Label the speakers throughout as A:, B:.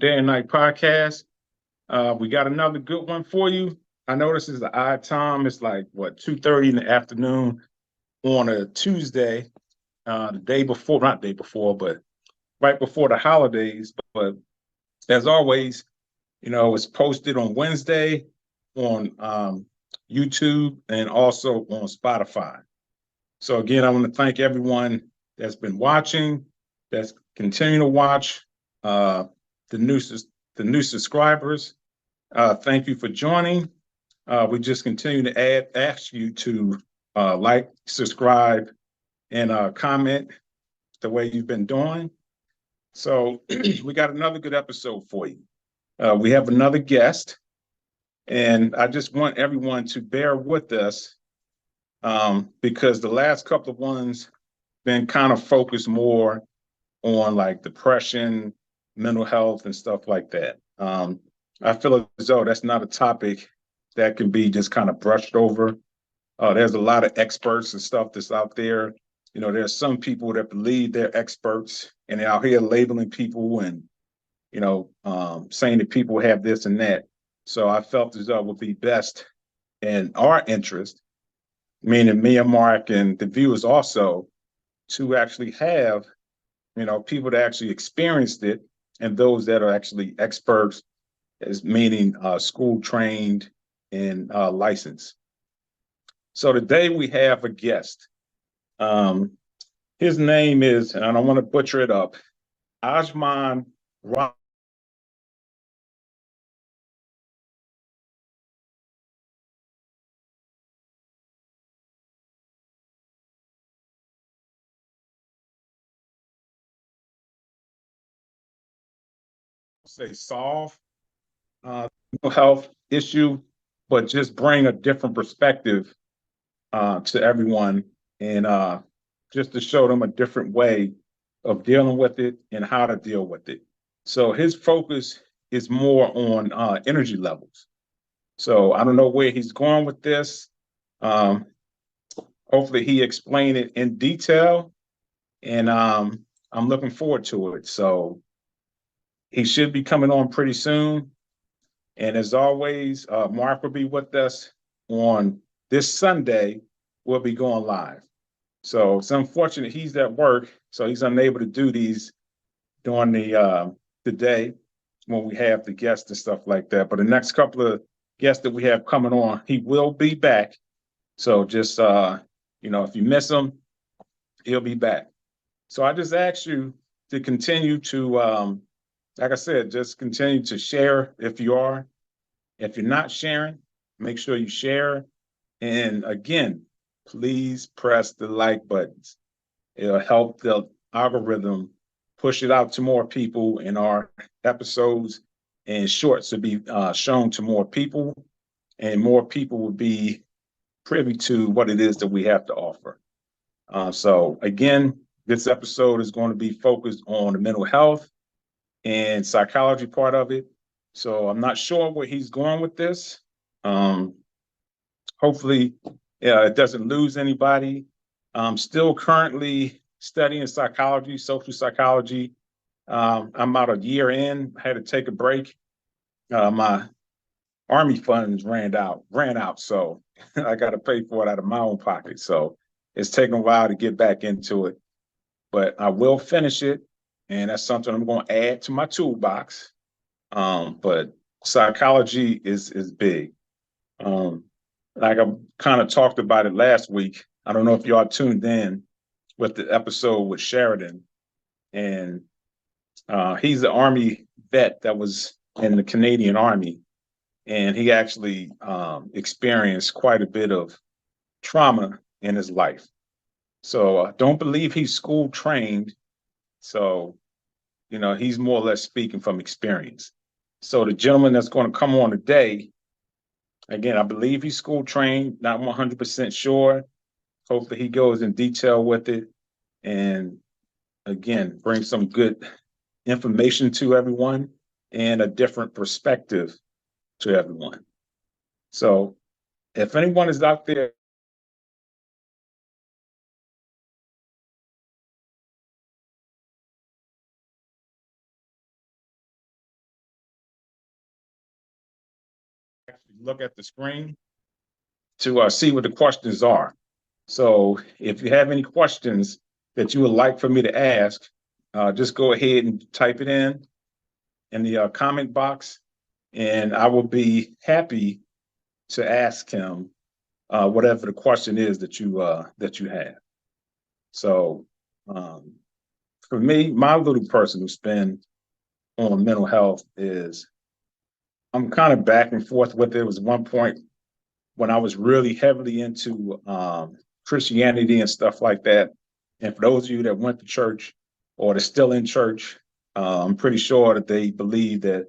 A: Day and Night podcast. We got another good one for you. I know this is the odd time. It's like what 2:30 in the afternoon on a Tuesday, the day before, not day before, but right before the holidays. But as always, it's posted on Wednesday on YouTube and also on Spotify. So again, I want to thank everyone that's been watching, that's continuing to watch, the new subscribers. Thank you for joining. We just continue to ask you to like, subscribe, and comment the way you've been doing. So we got another good episode for you. We have another guest, and I just want everyone to bear with us because the last couple of ones been kind of focused more on like depression, mental health, and stuff like that. I feel as though that's not a topic that can be just kind of brushed over. There's a lot of experts and stuff that's out there. There's some people that believe they're experts and they're out here labeling people and, saying that people have this and that. So I felt as though it would be best in our interest, meaning me and Mark and the viewers also, to actually have, people that actually experienced it and those that are actually experts, as meaning school trained and licensed. So today we have a guest. His name is, and I don't want to butcher it up, Asmund Ryningen. Say solve mental health issue, but just bring a different perspective to everyone and just to show them a different way of dealing with it and how to deal with it. So his focus is more on energy levels. So I don't know where he's going with this. Hopefully he explained it in detail, and I'm looking forward to it. So he should be coming on pretty soon. And as always, Mark will be with us on this Sunday. We'll be going live. So it's unfortunate he's at work, so he's unable to do these during the day when we have the guests and stuff like that. But the next couple of guests that we have coming on, he will be back. So just if you miss him, he'll be back. So I just ask you to continue to, like I said, just continue to share if you are. If you're not sharing, make sure you share. And again, please press the like buttons. It'll help the algorithm push it out to more people, in our episodes and shorts to be shown to more people, and more people will be privy to what it is that we have to offer. So again, this episode is going to be focused on the mental health and psychology part of it. So I'm not sure where he's going with this. Hopefully, it doesn't lose anybody. I'm still currently studying psychology, social psychology. I'm about a year in. I had to take a break. My Army funds ran out, so I got to pay for it out of my own pocket. So it's taken a while to get back into it, but I will finish it, and that's something I'm going to add to my toolbox. But psychology is big. Like I kind of talked about it last week. I don't know if y'all tuned in with the episode with Sheridan, and he's an Army vet that was in the Canadian Army, and he actually experienced quite a bit of trauma in his life. So I don't believe he's school trained. So, he's more or less speaking from experience. So the gentleman that's going to come on today, again, I believe he's school trained, not 100% sure. Hopefully he goes in detail with it and, again, bring some good information to everyone and a different perspective to everyone. So if anyone is out there look at the screen to see what the questions are. So if you have any questions that you would like for me to ask, just go ahead and type it in the comment box, and I will be happy to ask him whatever the question is that you have. So for me, my little personal spin on mental health is I'm kind of back and forth with it. It was one point when I was really heavily into Christianity and stuff like that. And for those of you that went to church or are still in church, I'm pretty sure that they believe that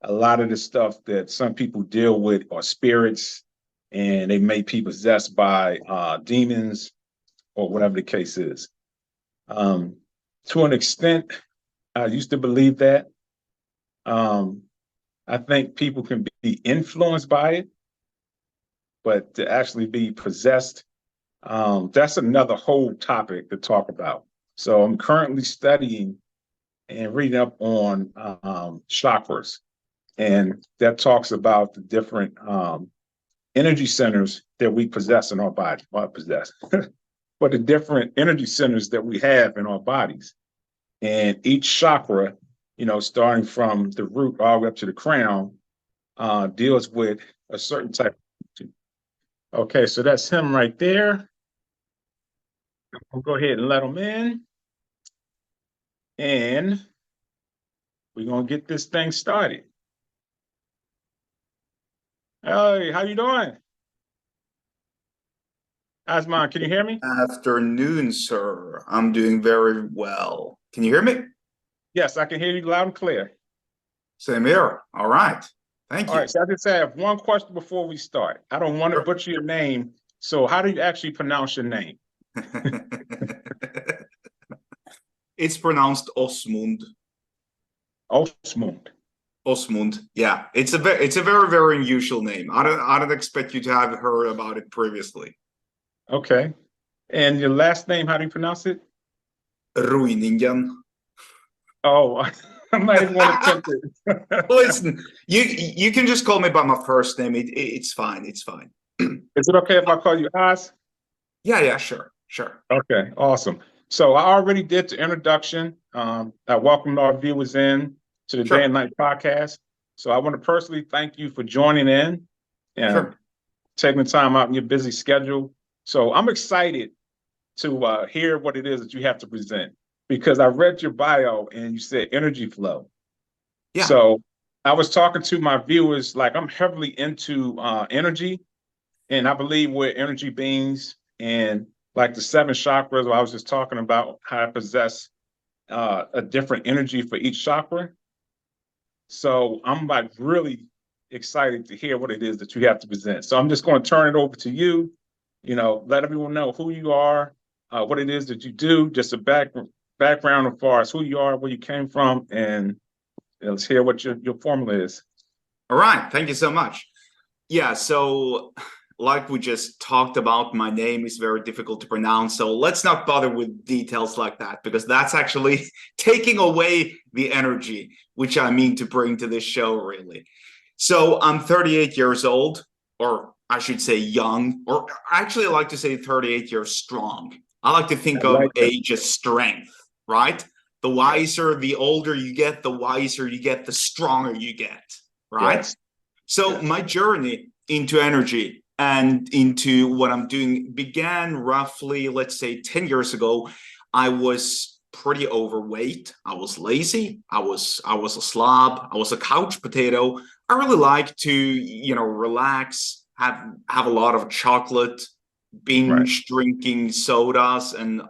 A: a lot of the stuff that some people deal with are spirits, and they may be possessed by demons or whatever the case is. To an extent, I used to believe that. I think people can be influenced by it, but to actually be possessed, that's another whole topic to talk about. So I'm currently studying and reading up on chakras, and that talks about the different energy centers that we possess in our body. Well, possess, but the different energy centers that we have in our bodies. And each chakra, starting from the root all the way up to the crown, deals with a certain type of energy. Okay, so that's him right there. We'll go ahead and let him in. And we're going to get this thing started. Hey, how you doing? Asmund, can you hear me?
B: Afternoon, sir. I'm doing very well. Can you hear me?
A: Yes, I can hear you loud and clear.
B: Same here. All right. Thank you.
A: All right, so I just have one question before we start. I don't want to butcher your name. So how do you actually pronounce your name?
B: It's pronounced Asmund.
A: Asmund.
B: Asmund. Yeah. It's a very, very unusual name. I don't expect you to have heard about it previously.
A: Okay. And your last name, how do you pronounce it?
B: Ryningen.
A: Oh, I'm not even going to attempt it.
B: Listen, you can just call me by my first name. It's fine. It's fine.
A: Is it okay if I call you As?
B: Yeah, sure.
A: Okay, awesome. So I already did the introduction. I welcomed our viewers in to the Day and Night podcast. So I want to personally thank you for joining in and taking the time out in your busy schedule. So I'm excited to hear what it is that you have to present, because I read your bio and you said energy flow. Yeah. So I was talking to my viewers, like I'm heavily into energy, and I believe we're energy beings, and like the 7 chakras, I was just talking about how I possess a different energy for each chakra. So I'm like really excited to hear what it is that you have to present. So I'm just going to turn it over to you, let everyone know who you are, what it is that you do, just a background as far as who you are, where you came from, and let's hear what your formula is.
B: All right. Thank you so much. Yeah, so like we just talked about, my name is very difficult to pronounce, so let's not bother with details like that, because that's actually taking away the energy which I mean to bring to this show, really. So I'm 38 years old, or I should say young, or actually I like to say 38 years strong. I like to think of age as strength, right? The wiser, the older you get, the wiser you get, the stronger you get, right? Yes. So my journey into energy and into what I'm doing began roughly, let's say 10 years ago. I was pretty overweight. I was lazy. I was a slob. I was a couch potato. I really like to, relax, have a lot of chocolate, binge drinking sodas, and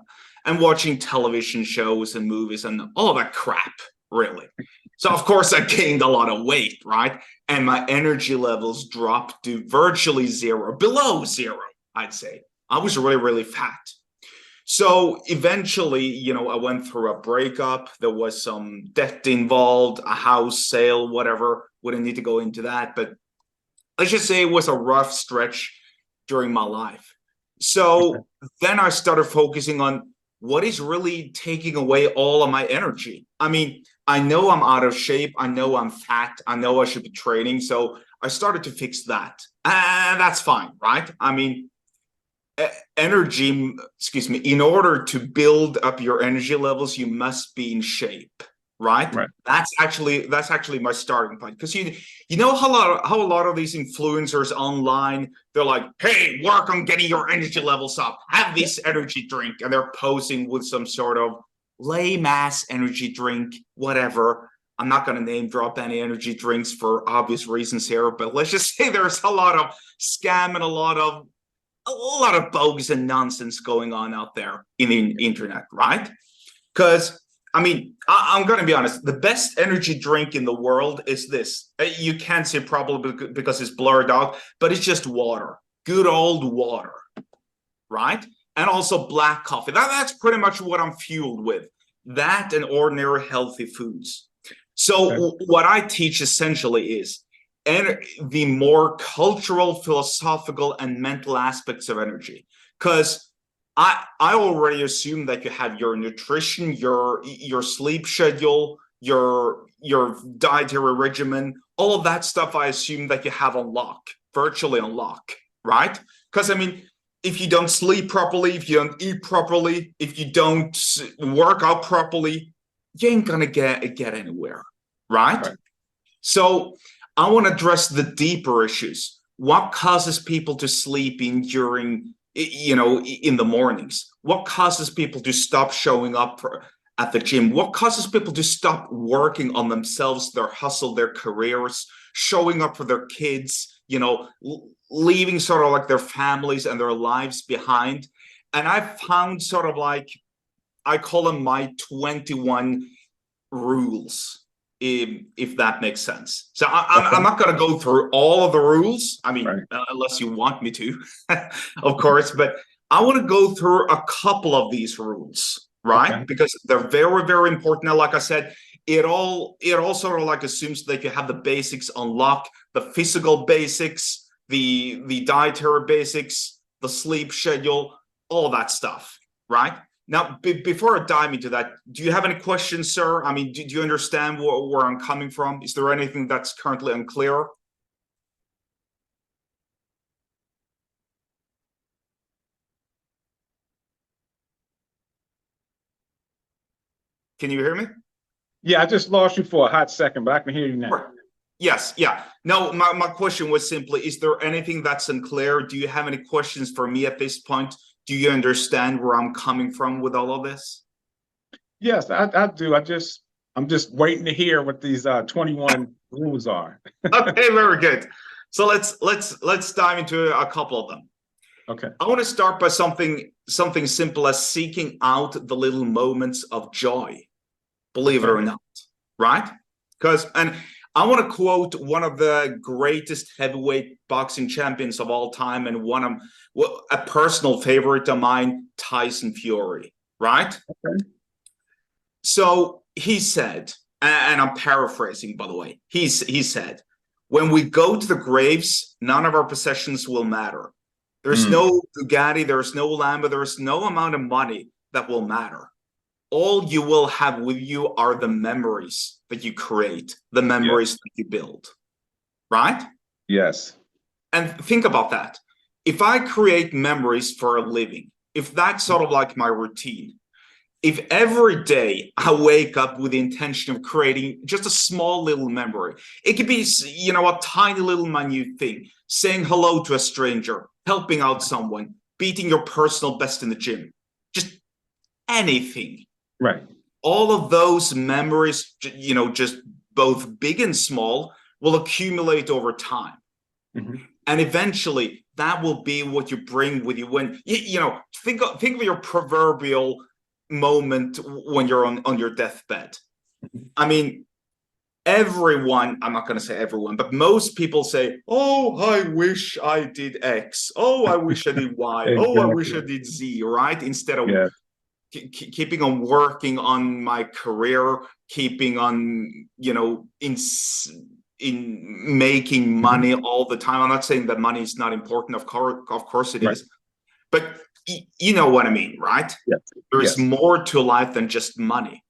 B: watching television shows and movies and all of that crap, really. So of course I gained a lot of weight, right? And my energy levels dropped to virtually zero, below zero, I'd say. I was really, really fat. So eventually, I went through a breakup. There was some debt involved, a house sale, whatever. Wouldn't need to go into that, but let's just say it was a rough stretch during my life. So then I started focusing on what is really taking away all of my energy. I mean, I know I'm out of shape. I know I'm fat. I know I should be training. So I started to fix that. And that's fine, right? I mean, energy, excuse me, in order to build up your energy levels, you must be in shape, right?
A: Right.
B: That's actually my starting point. Because you know how a lot of these influencers online, they're like, hey, work on getting your energy levels up, have this energy drink, and they're posing with some sort of lame ass energy drink, whatever. I'm not going to name drop any energy drinks for obvious reasons here, but let's just say there's a lot of scam and a lot of bogus and nonsense going on out there in the internet, right? Because I mean, I'm going to be honest, the best energy drink in the world is this. You can't see it probably because it's blurred out, but it's just water, good old water, right? And also black coffee. That's pretty much what I'm fueled with, that and ordinary healthy foods. So what I teach essentially is the more cultural, philosophical, and mental aspects of energy. Because I already assume that you have your nutrition, your sleep schedule, your dietary regimen, all of that stuff. I assume that you have on lock, virtually on lock, right? Because I mean, if you don't sleep properly, if you don't eat properly, if you don't work out properly, you ain't gonna get anywhere, right? So I want to address the deeper issues. What causes people to sleep in during, in the mornings? What causes people to stop showing up at the gym? What causes people to stop working on themselves, their hustle, their careers, showing up for their kids, leaving sort of like their families and their lives behind? And I've found sort of like, I call them my 21 rules, if that makes sense. So I'm not going to go through all of the rules. I mean, unless you want me to, of course, but I want to go through a couple of these rules, right? Because they're very, very important. Now, like I said, it all sort of like assumes that you have the basics on lock, the physical basics, the dietary basics, the sleep schedule, all that stuff, right? Now, before I dive into that, do you have any questions, sir? I mean, do you understand where I'm coming from? Is there anything that's currently unclear? Can you hear me?
A: Yeah, I just lost you for a hot second, but I can hear you now.
B: Right. Yes, yeah. No, my question was simply, is there anything that's unclear? Do you have any questions for me at this point? Do you understand where I'm coming from with all of this?
A: Yes, I do. I'm just waiting to hear what these 21 rules are.
B: Okay, very good. So let's dive into a couple of them.
A: Okay.
B: I want to start by something simple as seeking out the little moments of joy, believe it or not, right? And I want to quote one of the greatest heavyweight boxing champions of all time and a personal favorite of mine, Tyson Fury, right?
A: Okay.
B: So he said, and I'm paraphrasing, by the way, he said, when we go to the graves, none of our possessions will matter. There's no Bugatti, there's no Lambo, there's no amount of money that will matter. All you will have with you are the memories that you create, the memories that you build, right?
A: Yes.
B: And think about that. If I create memories for a living, if that's sort of like my routine, if every day I wake up with the intention of creating just a small little memory, it could be, a tiny little minute thing, saying hello to a stranger, helping out someone, beating your personal best in the gym, just anything.
A: Right.
B: All of those memories, just both big and small, will accumulate over time. And eventually that will be what you bring with you when, think of your proverbial moment when you're on your deathbed. I mean, everyone, I'm not going to say everyone, but most people say, oh, I wish I did X. Oh, I wish I did Y. Oh, I wish I did Z, right? Instead of keeping on working on my career, keeping on, in making money all the time. I'm not saying that money is not important. Of course it is. But you know what I mean, right?
A: Yes.
B: There's more to life than just money.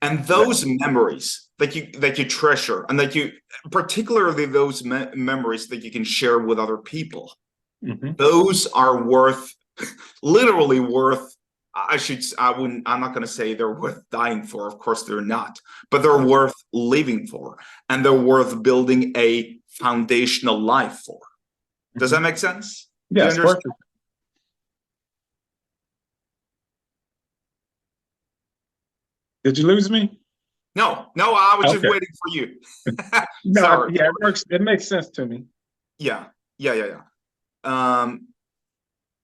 B: And those memories that you treasure, and that you, particularly those memories that you can share with other people, those are worth, literally worth. I'm not going to say they're worth dying for. Of course, they're not, but they're worth living for, and they're worth building a foundational life for. Does that make sense?
A: Yes,
B: do you understand?
A: perfect. Did you lose me?
B: No, I was just waiting for you.
A: No,
B: Sorry.
A: yeah, it works. It makes sense to me.
B: Yeah.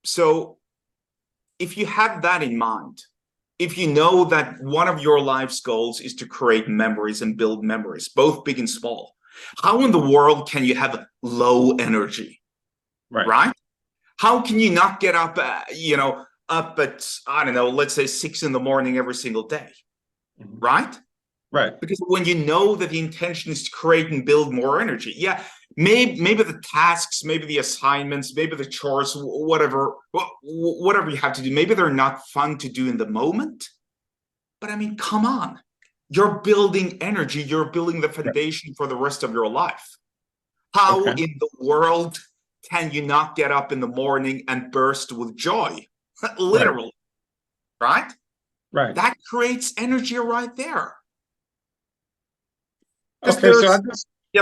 B: So if you have that in mind, if you know that one of your life's goals is to create memories and build memories, both big and small, how in the world can you have low energy? Right? How can you not get up, up at, I don't know, let's say 6 in the morning every single day? Right?
A: Right.
B: Because when you know that the intention is to create and build more energy, yeah, maybe the tasks, maybe the assignments, maybe the chores, whatever you have to do, maybe they're not fun to do in the moment. But I mean, come on. You're building energy. You're building the foundation for the rest of your life. How in the world can you not get up in the morning and burst with joy? Literally. Right? That creates energy right there.
A: Okay, so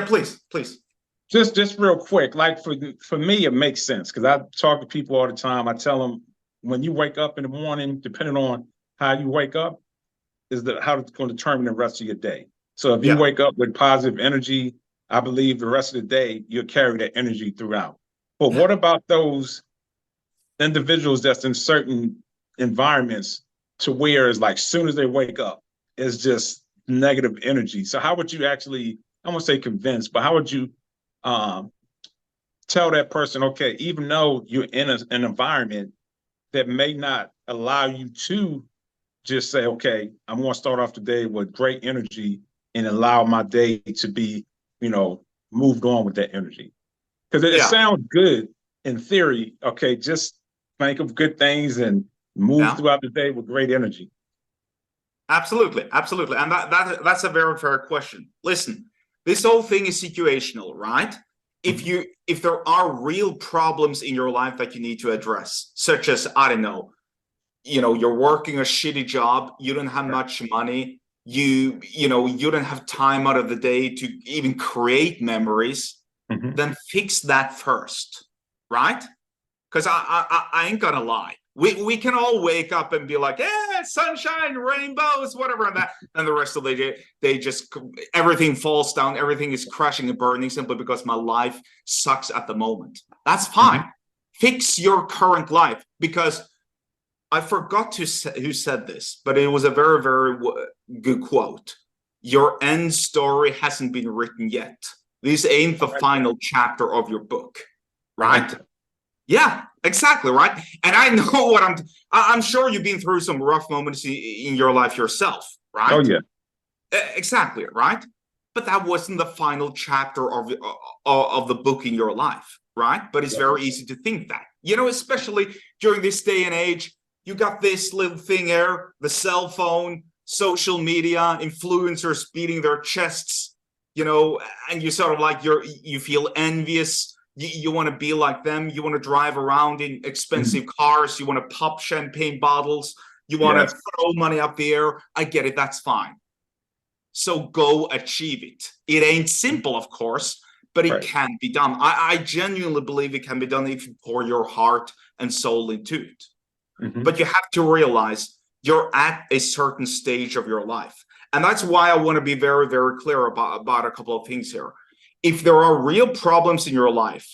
B: please.
A: Just real quick, like for me, it makes sense because I talk to people all the time. I tell them when you wake up in the morning, depending on how you wake up, is how it's going to determine the rest of your day. So if you wake up with positive energy, I believe the rest of the day you'll carry that energy throughout. But what about those individuals that's in certain environments to where it's like soon as they wake up, it's just negative energy. So how would you actually, I won't say convince, but how would you tell that person, okay, even though you're in an environment that may not allow you to just say, okay, I'm going to start off the day with great energy and allow my day to be, moved on with that energy? Because it sounds good in theory. Okay, just think of good things and move throughout the day with great energy.
B: Absolutely. And that's a very fair question. Listen, this whole thing is situational, right? If there are real problems in your life that you need to address, such as, I don't know, you're working a shitty job, you don't have much money, you don't have time out of the day to even create memories, then fix that first, right? Because I ain't gonna lie. We can all wake up and be like, yeah, sunshine, rainbows, whatever, and the rest of the day, everything falls down, everything is crashing and burning simply because my life sucks at the moment. That's fine. Fix your current life, because I forgot who said this, but it was a very, very good quote. Your end story hasn't been written yet. This ain't the final chapter of your book, right? Yeah, exactly, right. And I know what I'm sure you've been through some rough moments in your life yourself, right?
A: Oh yeah,
B: exactly, right. But that wasn't the final chapter of the book in your life, right? But it's very easy to think that, especially during this day and age. You got this little thing here, the cell phone, social media, influencers beating their chests, and you sort of like you feel envious. You want to be like them. You want to drive around in expensive cars. You want to pop champagne bottles. You want to throw money up the air. I get it. That's fine. So go achieve it. It ain't simple, of course, but it can be done. I genuinely believe it can be done if you pour your heart and soul into it. But you have to realize you're at a certain stage of your life. And that's why I want to be very, very clear about a couple of things here. If there are real problems in your life,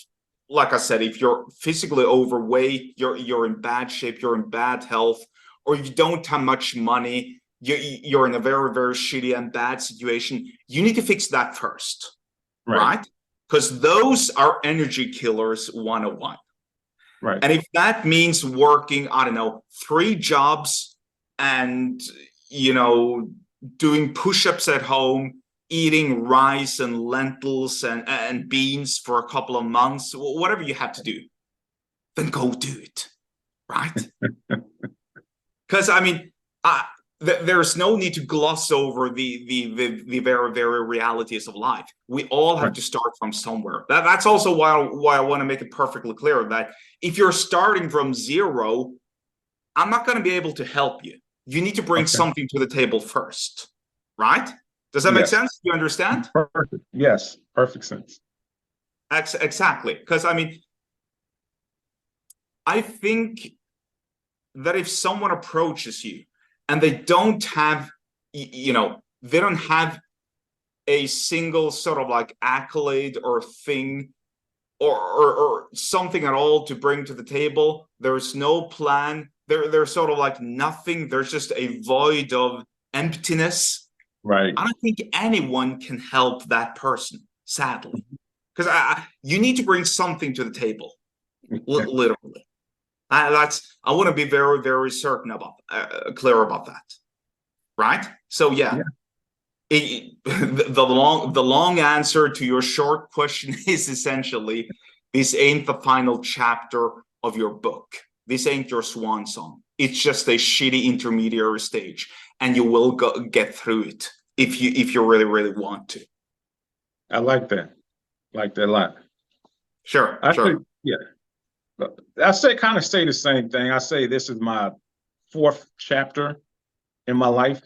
B: like I said, if you're physically overweight, you're in bad shape, you're in bad health, or you don't have much money, you're in a very, very shitty and bad situation, you need to fix that first, right? Because those are energy killers 101.
A: Right.
B: And if that means working, I don't know, 3 jobs and, doing push-ups at home, eating rice and lentils and beans for a couple of months, whatever you have to do, then go do it, right? Because, I mean, there's no need to gloss over the very, very realities of life. We all have
A: Right.
B: to start from somewhere. That's also why I want to make it perfectly clear that if you're starting from zero, I'm not going to be able to help you. You need to bring
A: Okay.
B: something to the table first, right? Does that make
A: Yes.
B: sense? You understand?
A: Perfect. Yes. Perfect sense.
B: Exactly. Because I mean, I think that if someone approaches you and they don't have, they don't have a single sort of like accolade or thing or something at all to bring to the table, there's no plan. There's sort of like nothing. There's just a void of emptiness.
A: Right.
B: I don't think anyone can help that person, sadly, because you need to bring something to the table, literally. I want to be very, very certain about, clear about that, right? So yeah, the long answer to your short question is essentially, this ain't the final chapter of your book. This ain't your swan song. It's just a shitty intermediary stage, and you will get through it if you really, really want to.
A: I like that. Like that a lot.
B: Sure,
A: I
B: sure.
A: think, yeah. I kind of say the same thing. I say this is my fourth chapter in my life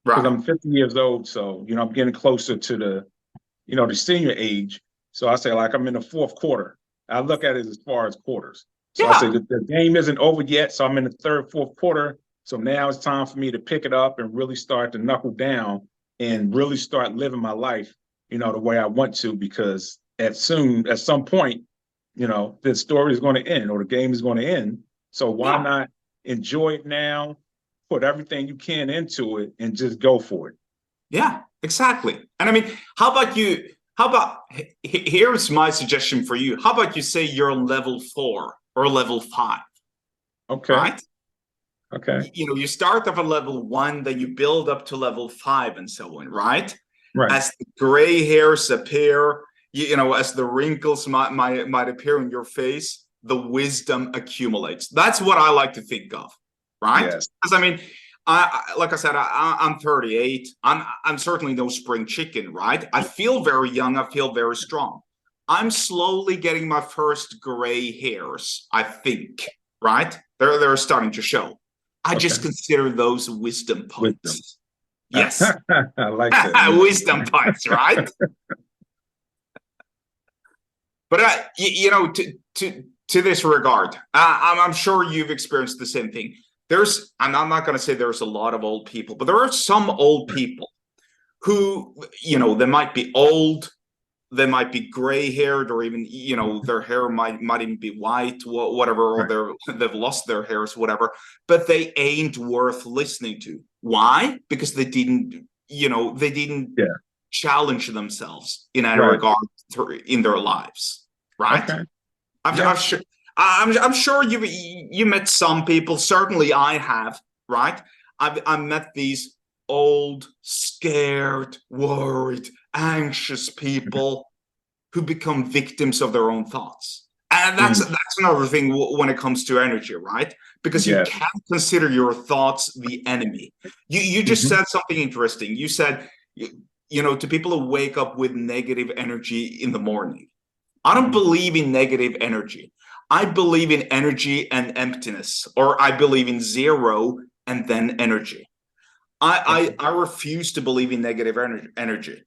A: because
B: Right.
A: I'm 50 years old. So, I'm getting closer to the senior age. So I say like I'm in the fourth quarter. I look at it as far as quarters. So I say
B: Yeah.
A: the game isn't over yet. So I'm in the third, fourth quarter. So now it's time for me to pick it up and really start to knuckle down and really start living my life, the way I want to, because at some point, the story is going to end or the game is going to end. So why
B: Yeah.
A: not enjoy it now, put everything you can into it and just go for it.
B: Yeah, exactly. And I mean, how about you? How about here's my suggestion for you. How about you say you're level 4 or level 5,
A: Okay.
B: right?
A: Okay.
B: You start off at level 1, then you build up to level 5 and so on, right?
A: Right.
B: As the gray hairs appear, as the wrinkles might appear in your face, the wisdom accumulates. That's what I like to think of, right?
A: Yes.
B: Because I mean, like I said, I'm 38. I'm certainly no spring chicken, right? I feel very young. I feel very strong. I'm slowly getting my first gray hairs, I think, right? They're starting to show. I just consider those wisdom
A: Wisdom.
B: points. Yes.
A: I like that.
B: Wisdom points, right? But to this regard, I'm sure you've experienced the same thing. I'm not going to say there's a lot of old people, but there are some old people who, they might be old, they might be gray-haired, or even, their hair might even be white, whatever, or they've lost their hairs, whatever. But they ain't worth listening to. Why? Because they didn't challenge themselves in any regard in their lives, right?
A: Okay.
B: I'm sure you met some people. Certainly, I have. Right? I met these old, scared, worried, anxious people who become victims of their own thoughts. And that's another thing when it comes to energy, right? Because you can't consider your thoughts the enemy. You just said something interesting. You said, to people who wake up with negative energy in the morning. I don't believe in negative energy. I believe in energy and emptiness, or I believe in zero and then energy. I refuse to believe in negative energy.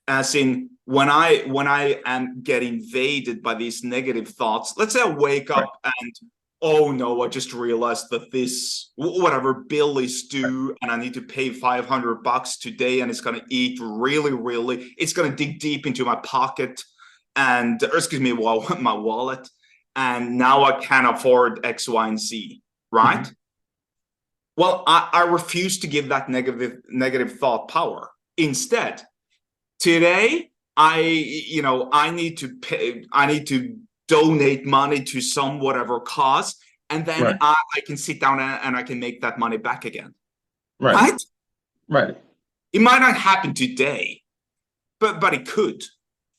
B: As in, when I am getting invaded by these negative thoughts, let's say I wake up and, oh no, I just realized that this whatever bill is due and I need to pay $500 today, and it's going to eat really, it's going to dig deep into my pocket, and, or excuse me, my wallet, and now I can't afford X, Y, and Z, right? Well, I refuse to give that negative thought power. Instead, today, I need to donate money to some whatever cause, and then I can sit down and I can make that money back again. Right? It might not happen today, but it could.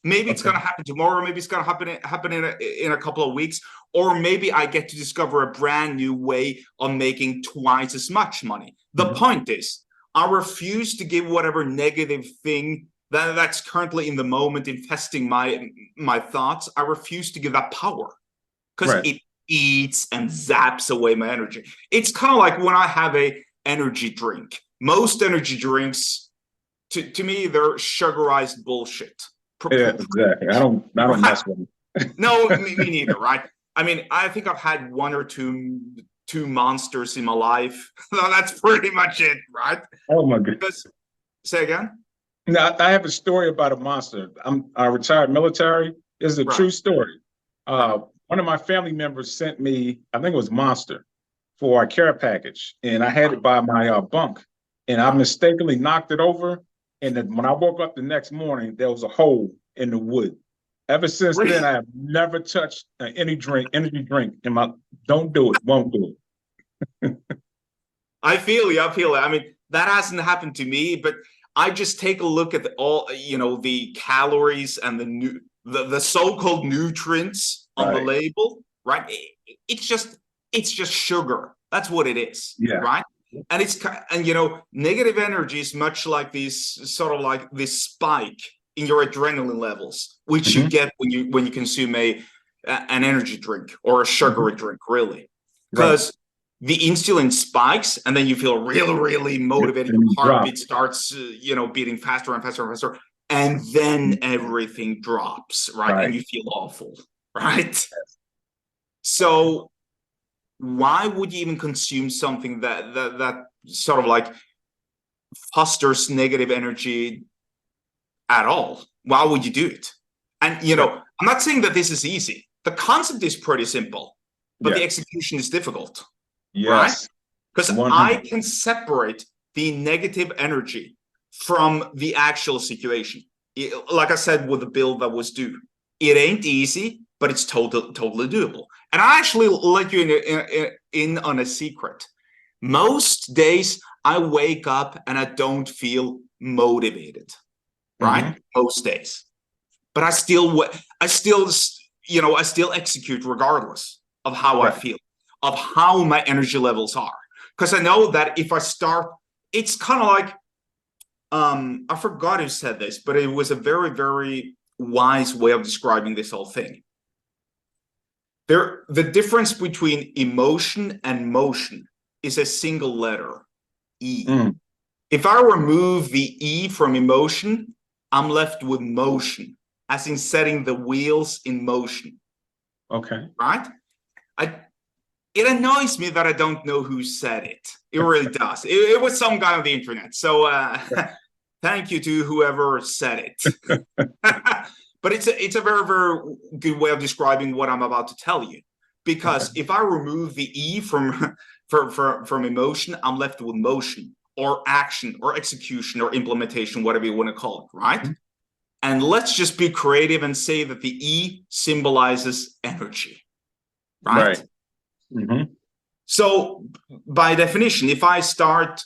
B: Maybe it's going to happen tomorrow. Maybe it's going to happen in a couple of weeks. Or maybe I get to discover a brand new way of making twice as much money. The point is, I refuse to give whatever negative thing that's currently in the moment infesting my thoughts. I refuse to give that power because it eats and zaps away my energy. It's kind of like when I have a energy drink. Most energy drinks, to me, they're sugarized bullshit.
A: Yeah, exactly. I don't mess with them.
B: No, me neither, right? I mean, I think I've had one or two monsters in my life. That's pretty much it, right?
A: Oh my goodness.
B: Say again?
A: Now, I have a story about a monster. I'm a retired military. This is a true story. One of my family members sent me, I think it was Monster, for a care package, and I had it by my bunk, and I mistakenly knocked it over. And then when I woke up the next morning, there was a hole in the wood. Ever since then, I have never touched energy drink in my. Don't do it. Won't do it.
B: I feel you. I mean, that hasn't happened to me, but I just take a look at all, the calories and the so-called nutrients on the label, right? It's just sugar. That's what it is, right? And negative energy is much like this spike in your adrenaline levels, which you get when you consume an energy drink or a sugary drink, really, because the insulin spikes, and then you feel really, really motivated. Your heartbeat starts, beating faster and faster and faster, and then everything drops, right? And you feel awful, right? So why would you even consume something that sort of like fosters negative energy at all? Why would you do it? And I'm not saying that this is easy. The concept is pretty simple, but the execution is difficult. Right? Because I can separate the negative energy from the actual situation. Like I said, with the bill that was due, it ain't easy, but it's totally doable. And I actually let you in on a secret. Most days I wake up and I don't feel motivated, right? Most days, but I still execute regardless of how I feel, of how my energy levels are, because I know that if I start, it's kind of like I forgot who said this, but it was a very, very wise way of describing this whole thing. The difference between emotion and motion is a single letter, E. If I remove the E from emotion, I'm left with motion, as in setting the wheels in motion.
A: Okay.
B: Right? It annoys me that I don't know who said it. It really does. It was some guy on the internet. So thank you to whoever said it. But it's a very, very good way of describing what I'm about to tell you. Because if I remove the E from emotion, I'm left with motion or action or execution or implementation, whatever you want to call it, right? And let's just be creative and say that the E symbolizes energy, right? So by definition, if I start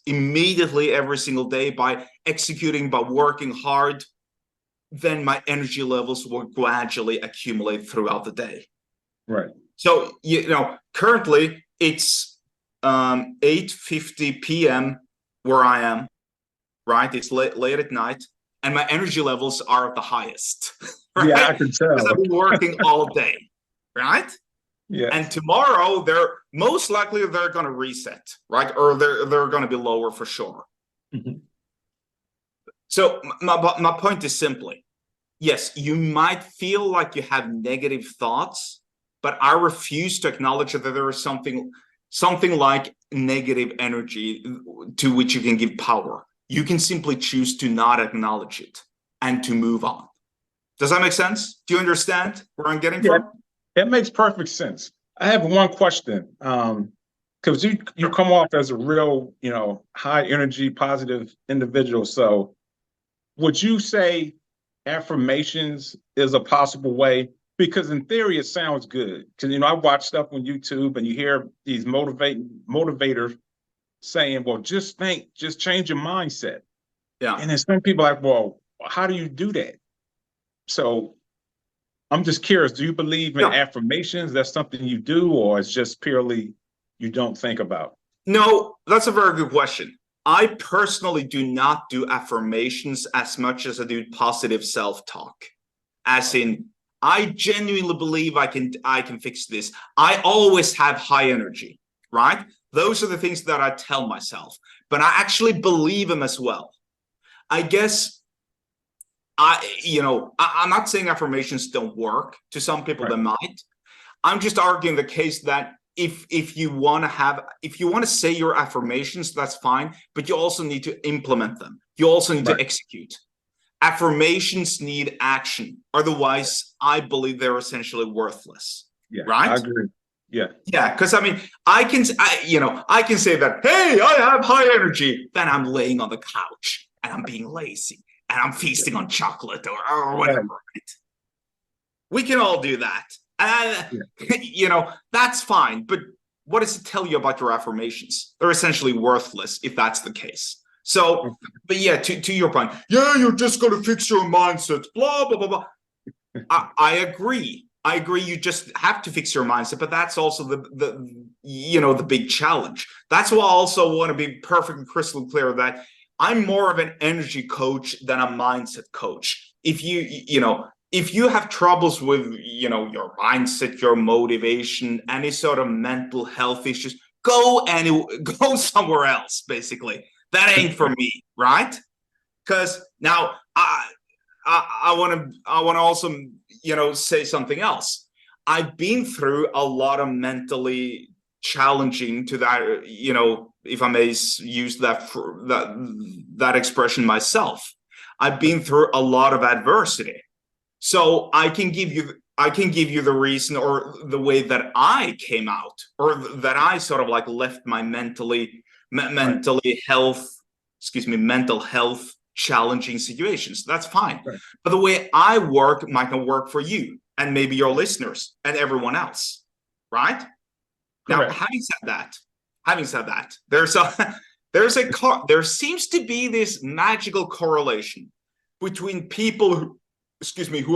B: immediately every single day by executing, by working hard, then my energy levels will gradually accumulate throughout the day.
A: Right.
B: So, currently it's 8:50 p.m. where I am, right? It's late at night, and my energy levels are at the highest. Right?
A: Yeah, I can tell.
B: Because I've been working all day, right? Yeah. And tomorrow they're most likely going to reset, right? Or they're going to be lower for sure. So my point is simply, yes, you might feel like you have negative thoughts, but I refuse to acknowledge that there is something like negative energy to which you can give power. You can simply choose to not acknowledge it and to move on. Does that make sense? Do you understand where I'm getting from?
A: It makes perfect sense. I have one question. Because you come off as a real, high energy, positive individual. So would you say affirmations is a possible way? Because in theory, it sounds good. Because, I watch stuff on YouTube and you hear these motivators saying, well, just change your mindset. Yeah. And then some people are like, well, how do you do that? So I'm just curious, do you believe in affirmations? That's something you do, or it's just purely you don't think about?
B: No, that's a very good question. I personally do not do affirmations as much as I do positive self-talk. As in, I genuinely believe I can fix this. I always have high energy, right? Those are the things that I tell myself, but I actually believe them as well. I guess I'm not saying affirmations don't work. To some people, they might. I'm just arguing the case that if you want to say your affirmations, that's fine, but you also need to implement them. You also need to execute. Affirmations need action. Otherwise, I believe they're essentially worthless.
A: Yeah,
B: right?
A: I agree. Yeah.
B: Yeah, because I mean, I can say that, hey, I have high energy. Then I'm laying on the couch and I'm being lazy and I'm feasting on chocolate or whatever. Right? We can all do that. That's fine. But what does it tell you about your affirmations? They're essentially worthless if that's the case. So, but yeah, to your point, yeah, you're just going to fix your mindset, blah, blah, blah, blah. I agree. I agree. You just have to fix your mindset, but that's also the big challenge. That's why I also want to be perfectly crystal clear that I'm more of an energy coach than a mindset coach. If you have troubles with, your mindset, your motivation, any sort of mental health issues, go somewhere else, basically. That ain't for me, right? Because now I want to also, say something else. I've been through a lot of mentally challenging to that, if I may use that expression myself. I've been through a lot of adversity. So I can give you the reason or the way that I came out, or that I sort of like left my mental health challenging situations. That's fine. Right. But the way I work might not work for you and maybe your listeners and everyone else. Right? Correct. Now, having said that, there seems to be this magical correlation between people who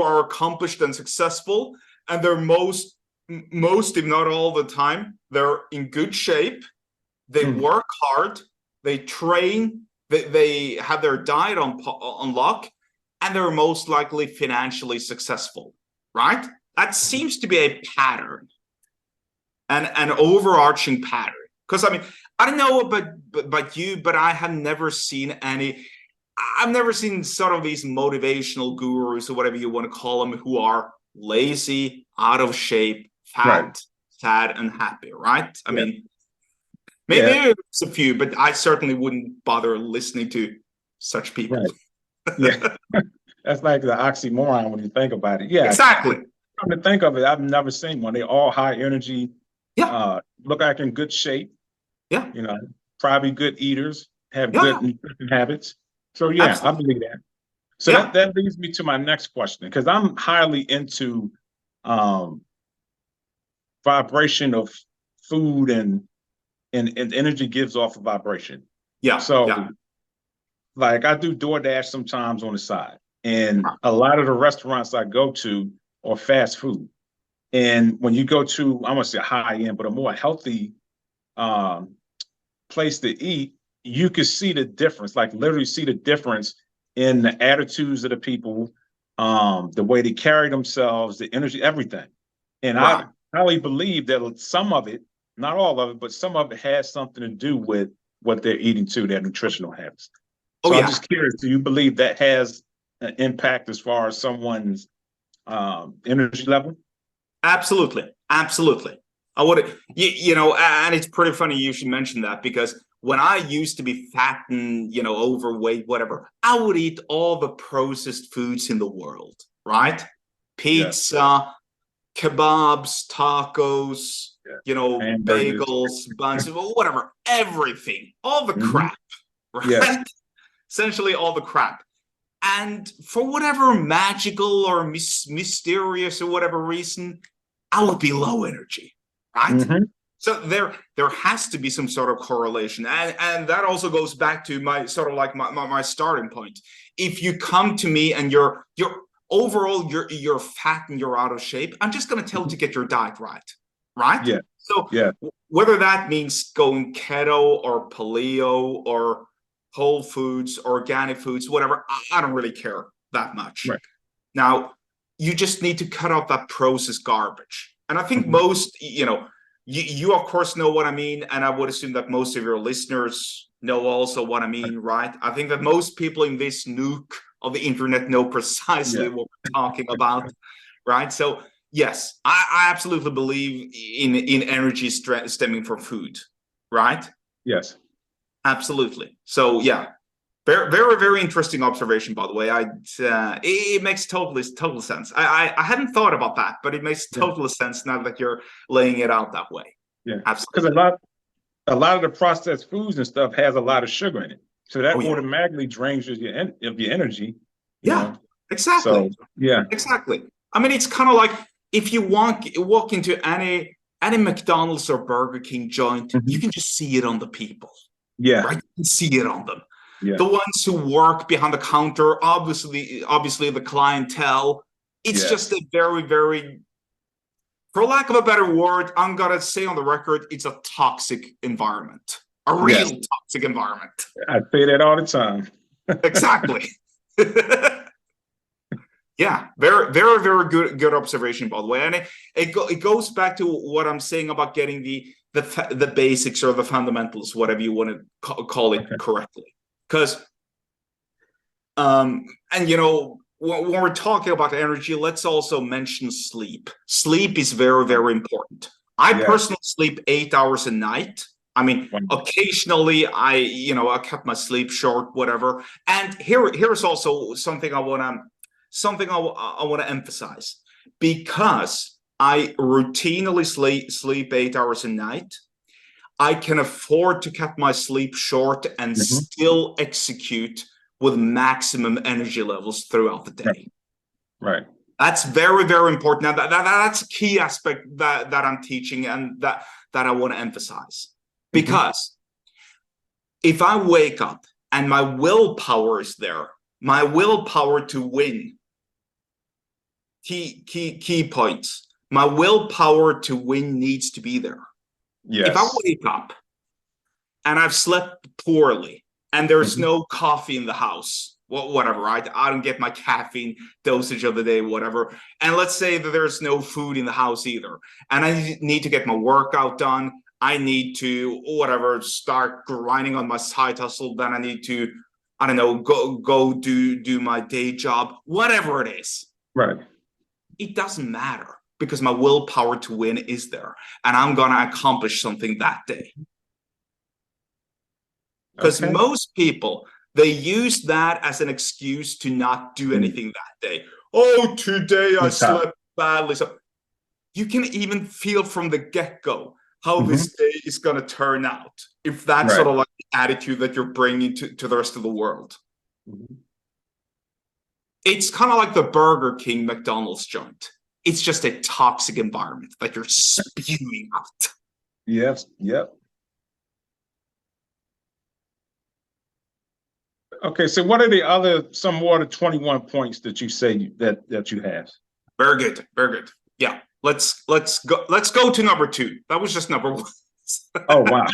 B: are accomplished and successful, and they're most, if not all the time, they're in good shape. They work hard, they train, they have their diet on lock, and they're most likely financially successful, right? That seems to be a pattern, an overarching pattern. Because I mean, I don't know about you, but I have never seen I've never seen sort of these motivational gurus or whatever you want to call them who are lazy, out of shape, fat, sad, and happy, right? I mean, maybe there's a few, but I certainly wouldn't bother listening to such people.
A: Right. Yeah, that's like the oxymoron when you think about it. Yeah,
B: exactly.
A: Come to think of it, I've never seen one. They're all high energy. Yeah, look like in good shape. Yeah, probably good eaters, have good nutrition habits. So yeah, absolutely. I believe that. So that leads me to my next question, because I'm highly into vibration of food and energy gives off a vibration. Yeah. So like I do DoorDash sometimes on the side, and a lot of the restaurants I go to are fast food. And when you go to, I want to say high end, but a more healthy place to eat, you can see the difference, like literally see the difference in the attitudes of the people, the way they carry themselves, the energy, everything. And I highly believe that some of it, not all of it, but some of it has something to do with what they're eating too, their nutritional habits. So I'm just curious, do you believe that has an impact as far as someone's energy level?
B: Absolutely. Absolutely. I would, and it's pretty funny you should mention that, because when I used to be fat and, overweight, whatever, I would eat all the processed foods in the world, right? Pizza, kebabs, tacos, bagels, buns, whatever, everything, all the crap, right? Essentially all the crap. And for whatever magical or mysterious or whatever reason, I would be low energy, right? So there has to be some sort of correlation, and that also goes back to my sort of like my starting point. If you come to me and you're fat and you're out of shape, I'm just going to tell you to get your diet right? Yeah. So whether that means going keto or paleo or whole foods, organic foods, whatever, I don't really care that much.
A: Right.
B: Now, you just need to cut out that processed garbage. And I think
A: Mhm.
B: most, you of course know what I mean, and I would assume that most of your listeners know also what I mean, right? I think that most people in this nuke of the internet know precisely
A: Yeah.
B: what we're talking about, right? So yes, I absolutely believe in energy stemming from food, right?
A: Yes.
B: Absolutely. So yeah, very, very, very interesting observation, by the way. It makes total sense. I hadn't thought about that, but it makes
A: Yeah.
B: total sense now that you're laying it out that way.
A: Yeah. Because
B: Absolutely.
A: a lot of the processed foods and stuff has a lot of sugar in it, so that
B: Oh yeah.
A: automatically drains your energy. You
B: Yeah.
A: know.
B: Exactly.
A: So yeah.
B: Exactly. I mean, it's kind of like if you walk into any McDonald's or Burger King joint, you
A: Mhm.
B: can just see it on the people,
A: Yeah.
B: right? You can see it on them.
A: Yeah.
B: The ones who work behind the counter, obviously the clientele. It's just
A: Yes.
B: a very, very, for lack of a better word, I'm gonna say on the record, it's a toxic environment, a
A: Yes.
B: real toxic environment.
A: I say that all the time.
B: Exactly. Yeah, very, very, very good observation, by the way, and it goes back to what I'm saying about getting the basics or the fundamentals, whatever you want to call it
A: Okay.
B: correctly, because and when we're talking about energy, let's also mention sleep. Sleep is very, very important. I
A: Yes.
B: personally sleep 8 hours a night. I mean,
A: Wow.
B: occasionally I cut my sleep short, whatever. And here's also something I want to emphasize, because I routinely sleep 8 hours a night. I can afford to cut my sleep short and
A: Mhm.
B: still execute with maximum energy levels throughout the
A: Right.
B: day.
A: Right.
B: That's very, very important. Now, that's a key aspect that I'm teaching and that I want to emphasize.
A: Mhm.
B: Because if I wake up and my willpower is there, my willpower to win, key points, my willpower to win needs to be there. If I
A: Yes.
B: wake up and I've slept poorly and there's
A: Mhm.
B: no coffee in the house, whatever, right? I don't get my caffeine dosage of the day, whatever. And let's say that there's no food in the house either. And I need to get my workout done. I need to, whatever, start grinding on my side hustle. Then I need to, I don't know, go do my day job, whatever it is.
A: Right.
B: It doesn't matter because my willpower to win is there. And I'm going to accomplish something that day. Because
A: Okay.
B: most people, they use that as an excuse to not do
A: Mm.
B: anything that day. Oh, today I
A: Too tired.
B: slept badly. So you can even feel from the get-go how
A: Mhm.
B: this day is going to turn out, if that's
A: Right.
B: sort of like the attitude that you're bringing to the rest of the world.
A: Mhm.
B: It's kind of like the Burger King McDonald's joint. It's just a toxic environment that you're spewing out.
A: Yes. Yep. Okay. So what are the some more of the 21 points that you say that you have?
B: Very good. Very good. Yeah. Let's go to number 2. That was just number 1.
A: Oh, wow.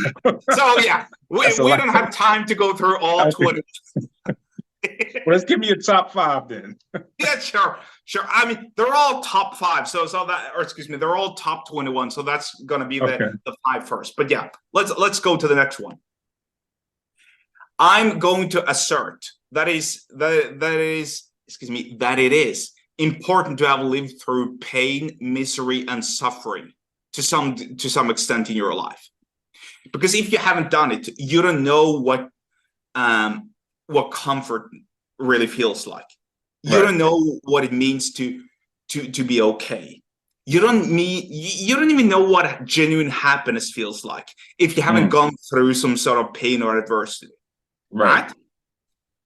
B: So yeah, we
A: That's a lot.
B: don't have time to go through all
A: Okay.
B: 20.
A: Well, let's give me your top 5 then.
B: Yeah, sure. I mean, they're all top 5. So that, or excuse me, they're all top 21. So that's going to be
A: Okay.
B: the 5 first. But yeah, let's go to the next one. I'm going to assert that it is important to have lived through pain, misery, and suffering to some extent in your life. Because if you haven't done it, you don't know what comfort really feels like. You
A: Right.
B: don't know what it means to be okay. You don't even know what genuine happiness feels like if you haven't gone through some sort of pain or adversity.
A: Right.
B: Right?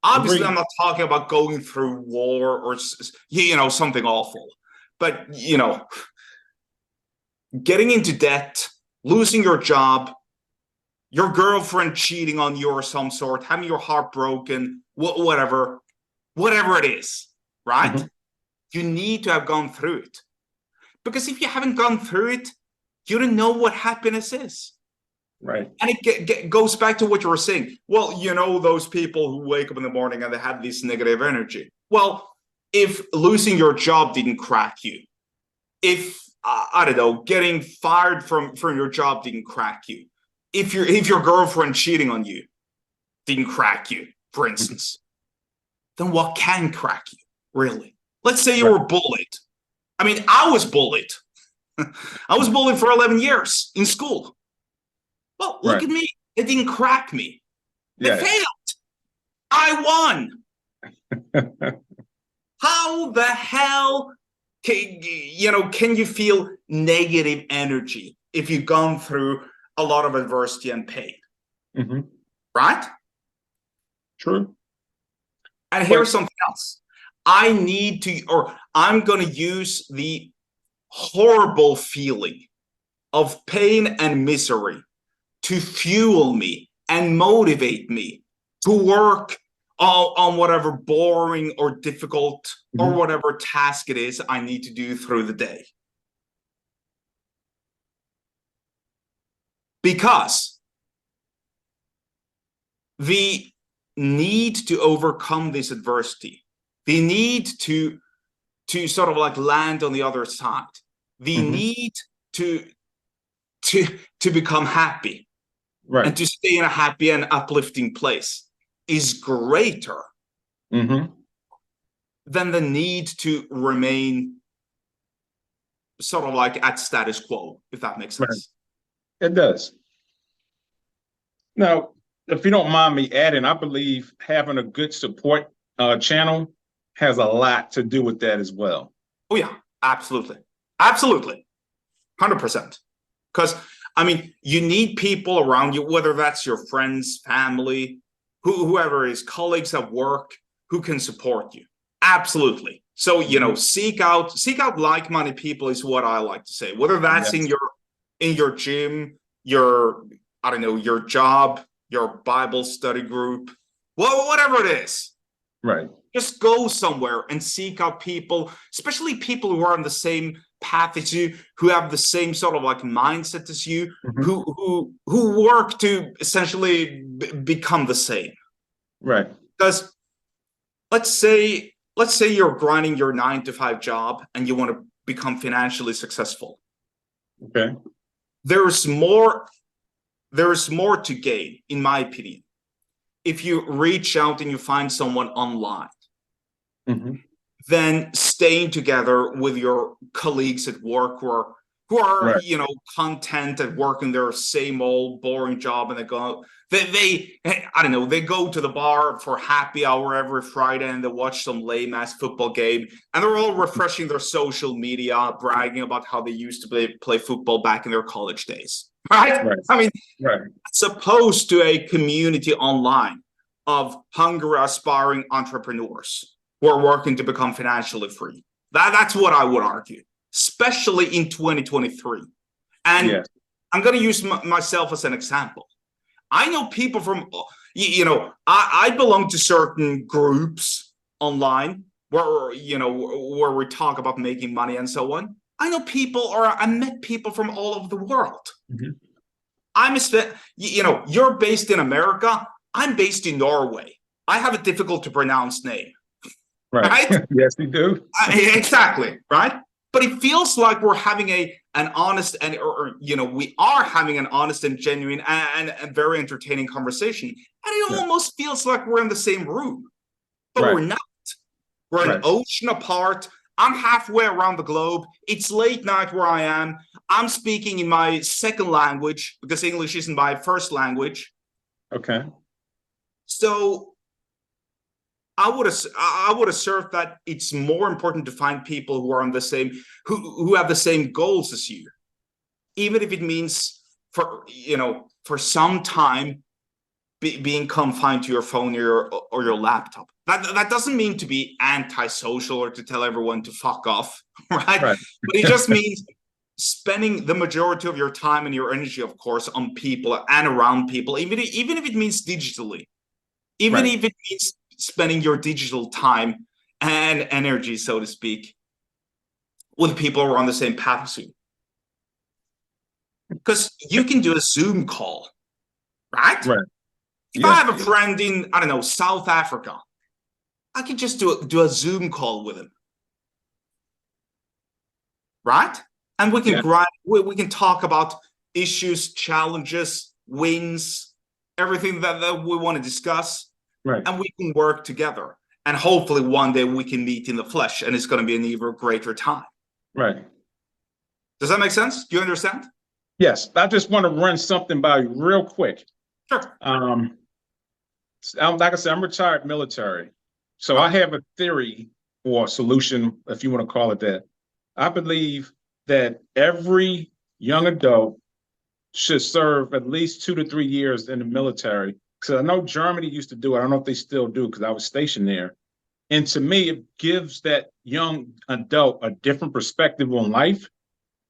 B: Obviously,
A: Agreed.
B: I'm not talking about going through war or something awful, but getting into debt, losing your job, your girlfriend cheating on you or some sort, having your heart broken, whatever it is, right?
A: Mhm.
B: You need to have gone through it. Because if you haven't gone through it, you don't know what happiness is.
A: Right.
B: And it goes back to what you were saying. Well, those people who wake up in the morning and they have this negative energy. Well, if losing your job didn't crack you, if I don't know, getting fired from your job didn't crack you, if your girlfriend cheating on you didn't crack you, for instance, then what can crack you, really? Let's say you were bullied. I mean, I was bullied. I was bullied for 11 years in school. Well, look at me. It didn't crack me. They failed. I won. How the hell can you feel negative energy if you've gone through a lot of adversity and pain? Right?
A: True.
B: And here's something else. I'm going to use the horrible feeling of pain and misery to fuel me and motivate me to work on whatever boring or difficult or whatever task it is I need to do through the day. Because the need to overcome this adversity, the need to sort of like land on the other side, the need to become happy, and to stay in a happy and uplifting place is greater than the need to remain sort of like at status quo, if that makes sense.
A: It does. Now, if you don't mind me adding, I believe having a good support channel has a lot to do with that as well.
B: Oh yeah, absolutely. Absolutely. 100%. Because I mean, you need people around you, whether that's your friends, family, whoever is, colleagues at work, who can support you. Absolutely. So, seek out like-minded people is what I like to say. Whether that's in your gym, your job, your Bible study group, whatever it is.
A: Right.
B: Just go somewhere and seek out people, especially people who are on the same path as you, who have the same sort of like mindset as you, who work to essentially become the same.
A: Right.
B: Because let's say you're grinding your 9-to-5 job and you want to become financially successful.
A: Okay.
B: There's more to gain, in my opinion, if you reach out and you find someone online. Then staying together with your colleagues at work who are content at working their same old boring job, and they go to the bar for happy hour every Friday and they watch some lame ass football game and they're all refreshing their social media, bragging about how they used to play football back in their college days. Right? I mean, as opposed to a community online of hungry, aspiring entrepreneurs who are working to become financially free. That's what I would argue, especially in 2023. And I'm going to use myself as an example. I know people from, I belong to certain groups online where we talk about making money and so on. I know people, or I met people from all over the world. You're based in America. I'm based in Norway. I have a difficult to pronounce name. Right?
A: Yes, you do.
B: Exactly. Right. But it feels like we're having an honest we are having an honest and genuine and very entertaining conversation. And it almost feels like we're in the same room, but we're not. We're an ocean apart. I'm halfway around the globe. It's late night where I am. I'm speaking in my second language because English isn't my first language.
A: Okay.
B: So I would assert that it's more important to find people who are on the same, who have the same goals as you, even if it means for some time being confined to your phone or your laptop. That doesn't mean to be antisocial or to tell everyone to fuck off, right? But it just means spending the majority of your time and your energy, of course, on people and around people, even if it means digitally, even if it means spending your digital time and energy, so to speak, with people who are on the same path as you. because you can do a Zoom call, right?
A: Right.
B: If I
A: Yeah.
B: have a friend in, I don't know, South Africa, I can just do a Zoom call with him, right? And we can
A: Yeah.
B: we can talk about issues, challenges, wins, everything that we want to discuss,
A: Right.
B: and we can work together. And hopefully one day we can meet in the flesh, and it's going to be an even greater time.
A: Right.
B: Does that make sense? Do you understand?
A: Yes. I just want to run something by you real quick.
B: Sure.
A: Like I said, I'm retired military. So I have a theory or a solution, if you want to call it that. I believe that every young adult should serve at least 2 to 3 years in the military. Because I know Germany used to do it. I don't know if they still do because I was stationed there. And to me, it gives that young adult a different perspective on life,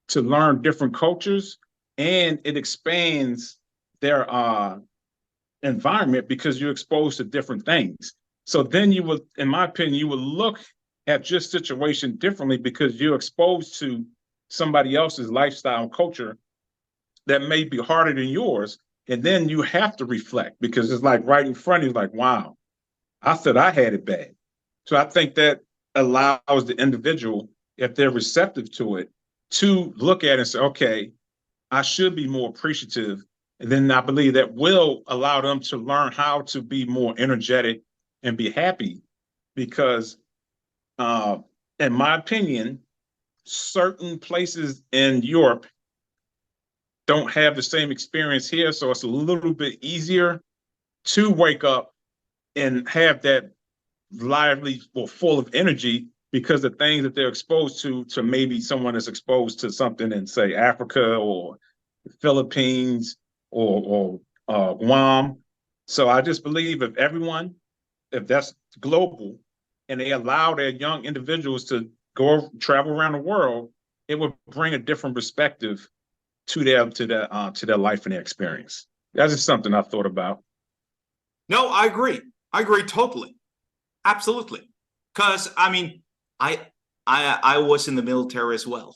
A: to learn different cultures, and it expands their environment because you're exposed to different things. So then you will, in my opinion, you will look at your situation differently because you're exposed to somebody else's lifestyle and culture that may be harder than yours. And then you have to reflect because it's like right in front of you, like, wow, I thought I had it bad. So I think that allows the individual, if they're receptive to it, to look at it and say, okay, I should be more appreciative. And then I believe that will allow them to learn how to be more energetic and be happy because, in my opinion, certain places in Europe don't have the same experience here. So it's a little bit easier to wake up and have that lively or full of energy because the things that they're exposed to maybe someone is exposed to something in, say, Africa or the Philippines or Guam. So I just believe if everyone, if that's global, and they allow their young individuals to go travel around the world, it would bring a different perspective to their life and their experience. That's just something I thought about.
B: No, I agree. I agree totally. Absolutely. Because I mean, I was in the military as well.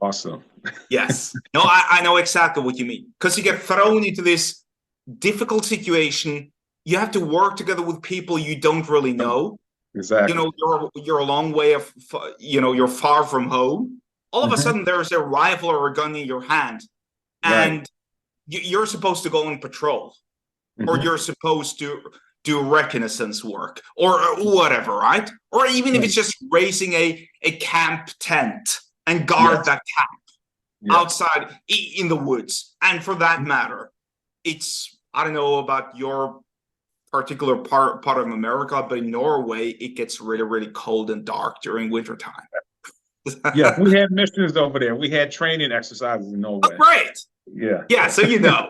A: Awesome.
B: Yes. No, I know exactly what you mean. Because you get thrown into this difficult situation. You have to work together with people you don't really know.
A: Exactly.
B: You know, you're a long way of, you know, you're far from home. All of a sudden, there's a rifle or a gun in your hand,
A: Right.
B: and you're supposed to go on patrol, or
A: Mhm.
B: you're supposed to do reconnaissance work, or whatever, right? Or even if
A: Right.
B: it's just raising a camp tent and guard
A: Yes.
B: that camp
A: Yes.
B: outside in the woods. And for that matter, it's, I don't know about your particular part of America, but in Norway, it gets really, really cold and dark during wintertime.
A: Yeah, we had missions over there. We had training exercises in
B: Oh,
A: Norway.
B: great.
A: Yeah.
B: Yeah, so you know.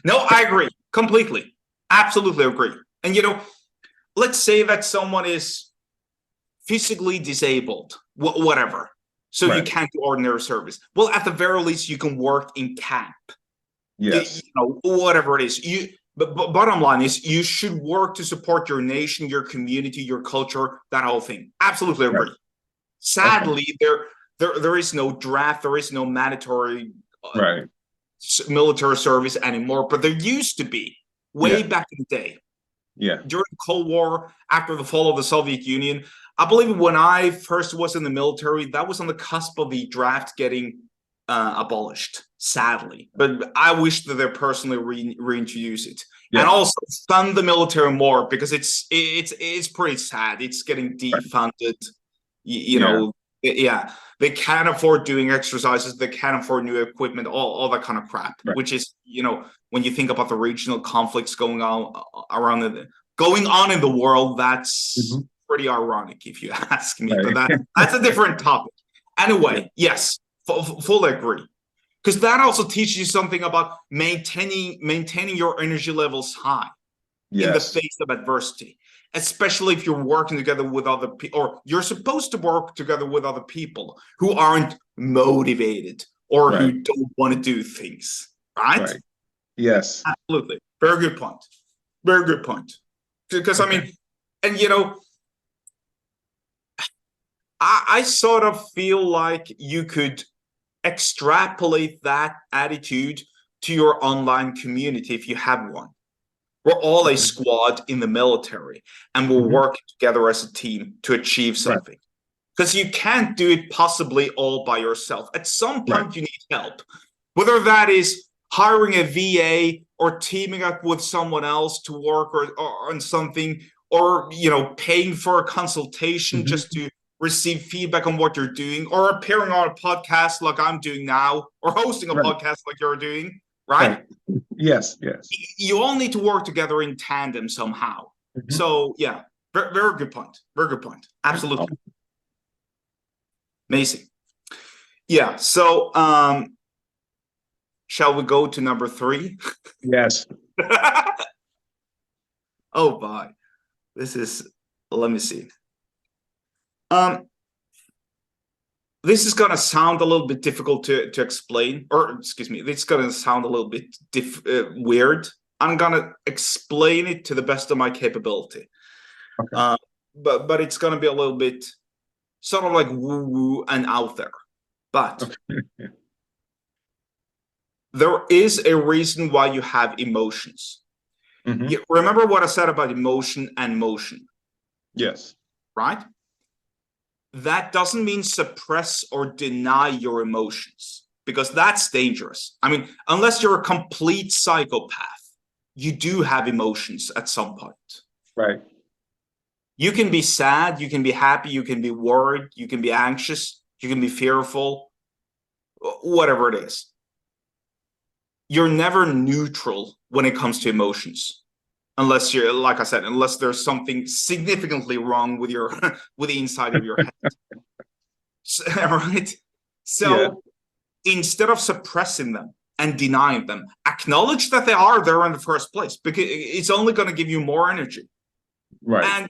B: No, I agree completely. Absolutely agree. And you know, let's say that someone is physically disabled, whatever. So you
A: Right.
B: can't do ordinary service. Well, at the very least, you can work in camp. You
A: Yes.
B: know, whatever it is. But bottom line is, you should work to support your nation, your community, your culture, that whole thing. Absolutely
A: Right.
B: agree.
A: Okay.
B: Sadly, there is no draft, there is no mandatory
A: Right.
B: military service anymore, but there used to be way
A: Yeah.
B: back in the day
A: Yeah.
B: during the Cold War, after the fall of the Soviet Union. I believe when I first was in the military, that was on the cusp of the draft getting abolished, sadly. But I wish that they personally reintroduce it. And
A: Yeah.
B: also fund the military more because it's pretty sad. It's getting
A: Right.
B: defunded. You
A: Yeah.
B: know, yeah, they can't afford doing exercises. They can't afford new equipment, all that kind of crap.
A: Right.
B: Which is, you know, when you think about the regional conflicts going on around going on in the world, that's
A: Mhm.
B: pretty ironic if you ask me. But
A: Right.
B: that's a different topic.
A: Yeah.
B: Anyway, yes, fully agree. Because that also teaches you something about maintaining your energy levels high in the
A: Yes.
B: face of adversity, especially if you're working together with other people, or you're supposed to work together with other people who aren't motivated or
A: Right.
B: who don't want to do things, right?
A: Right. Yes.
B: Absolutely. Very good point. Very good point. Because I
A: Okay.
B: mean, and you know, I sort of feel like you could extrapolate that attitude to your online community if you have one. We're all a squad in the military, and we're working together as a team to achieve something. Because you can't do it possibly all by yourself. At some point, you need help. Whether that is hiring a VA or teaming up with someone else to work or on something, or paying for a consultation just to receive feedback on what you're doing, or appearing on a podcast like I'm doing now, or hosting a podcast like you're doing, right?
A: Yes.
B: You all need to work together in tandem somehow. So yeah, very, very good point. Very good point. Absolutely. Amazing. Yeah. So shall we go to number 3?
A: Yes.
B: Oh boy. This is, let me see. This is gonna sound a little bit difficult to explain, or excuse me, it's gonna sound a little bit weird. I'm gonna explain it to the best of my capability. But it's gonna be a little bit sort of like woo-woo and out there. But there is a reason why you have emotions. Remember what I said about emotion and motion?
A: Yes.
B: Right? That doesn't mean suppress or deny your emotions, because that's dangerous. I mean, unless you're a complete psychopath, you do have emotions at some point.
A: Right.
B: You can be sad, you can be happy, you can be worried, you can be anxious, you can be fearful, whatever it is. You're never neutral when it comes to emotions. Unless you're, like I said, unless there's something significantly wrong with your with the inside of your head. Right? So instead of suppressing them and denying them, acknowledge that they are there in the first place, because it's only going to give you more energy.
A: Right.
B: And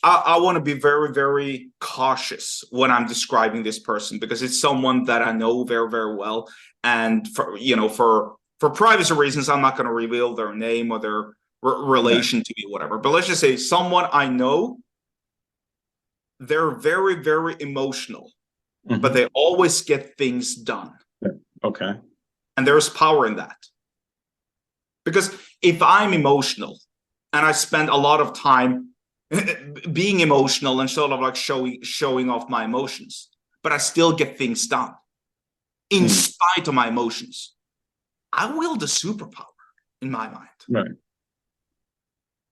B: I want to be very, very cautious when I'm describing this person, because it's someone that I know very, very well. And for privacy reasons, I'm not going to reveal their name or their relation to me, whatever. But let's just say someone I know, they're very, very emotional, but they always get things done.
A: Okay.
B: And there's power in that. Because if I'm emotional and I spend a lot of time being emotional and sort of like showing off my emotions, but I still get things done in spite of my emotions, I wield a superpower in my mind.
A: Right.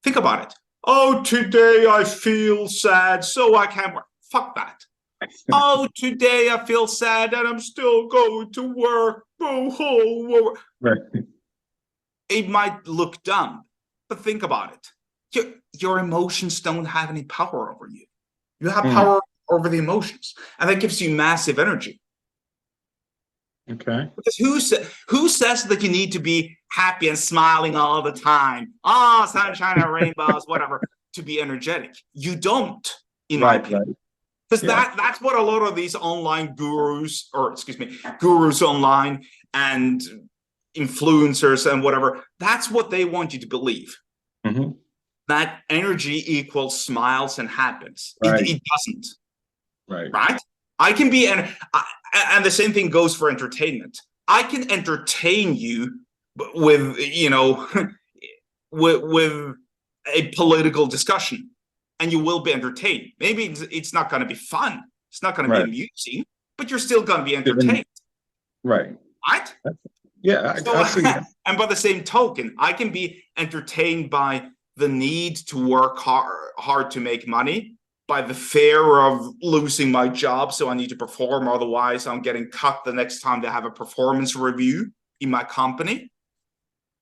B: Think about it. Oh, today I feel sad, so I can't work. Fuck that. Oh, today I feel sad and I'm still going to work. Right. It might look dumb, but think about it. Your emotions don't have any power over you. You have power over the emotions, and that gives you massive energy.
A: Okay.
B: Because who says that you need to be happy and smiling all the time? Oh, sunshine and rainbows, whatever, to be energetic. You don't, in my opinion. Because that's what a lot of these online gurus, gurus online and influencers and whatever, that's what they want you to believe. That energy equals smiles and happiness. It doesn't. Right? I can be, and the same thing goes for entertainment. I can entertain you with, with a political discussion, and you will be entertained. Maybe it's not going to be fun. It's not going to be amusing, but you're still going to be entertained. Right?
A: Yeah, I see that.
B: And by the same token, I can be entertained by the need to work hard to make money, by the fear of losing my job, so I need to perform, otherwise I'm getting cut the next time they have a performance review in my company,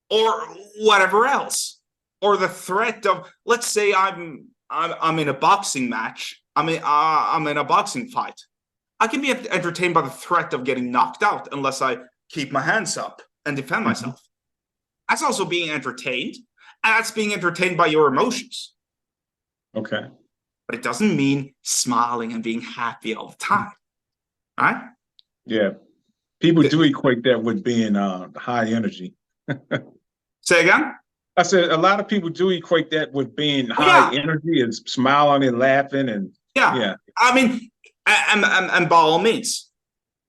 B: or whatever else, or the threat of, let's say I'm in a boxing match, I'm in a boxing fight. I can be entertained by the threat of getting knocked out unless I keep my hands up and defend myself. That's also being entertained, and that's being entertained by your emotions.
A: Okay.
B: But it doesn't mean smiling and being happy all the time, right?
A: Yeah. People do equate that with being high energy.
B: Say again?
A: I said a lot of people do equate that with being
B: Oh,
A: high
B: yeah,
A: energy and smiling and laughing and
B: yeah.
A: yeah,
B: I mean, and by all means,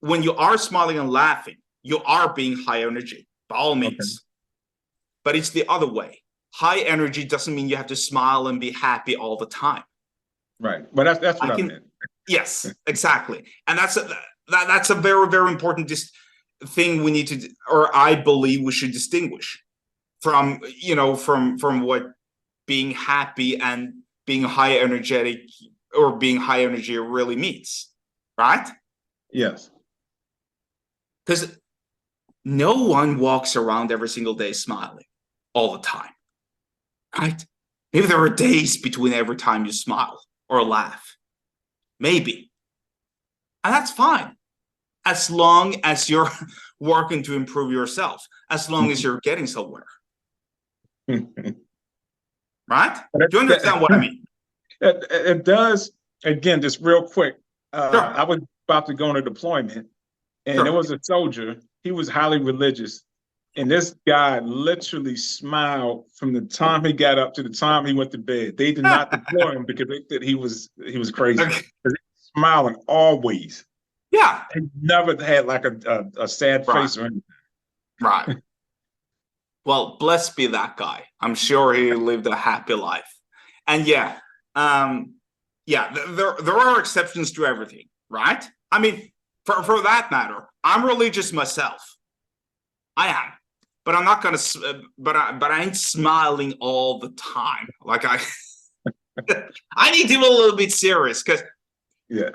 B: when you are smiling and laughing, you are being high energy, by all
A: okay,
B: means. But it's the other way. High energy doesn't mean you have to smile and be happy all the time.
A: right. But that's
B: I
A: what I
B: can,
A: meant.
B: yes, exactly. And that's a very, very important thing we need to, or I believe we should distinguish from, from what being happy and being high energetic or being high energy really means, right?
A: Yes.
B: Because no one walks around every single day smiling all the time, right? Maybe there are days between every time you smile or laugh. Maybe. And that's fine. As long as you're working to improve yourself, as long as you're getting somewhere, right? Do you understand what I mean?
A: It does. Again, just real quick. I
B: Sure,
A: was about to go on a deployment, and there
B: sure.
A: was a soldier. He was highly religious, and this guy literally smiled from the time he got up to the time he went to bed. They did not deploy him because they said he was crazy.
B: Okay.
A: Smiling always.
B: Yeah,
A: He never had like a sad
B: right,
A: face or anything.
B: right. Well, blessed be that guy. I'm sure he lived a happy life. And yeah, there are exceptions to everything, right? I mean, for that matter, I'm religious myself. I am, but I'm not gonna. But I ain't smiling all the time. Like I need to be a little bit serious because
A: Yeah.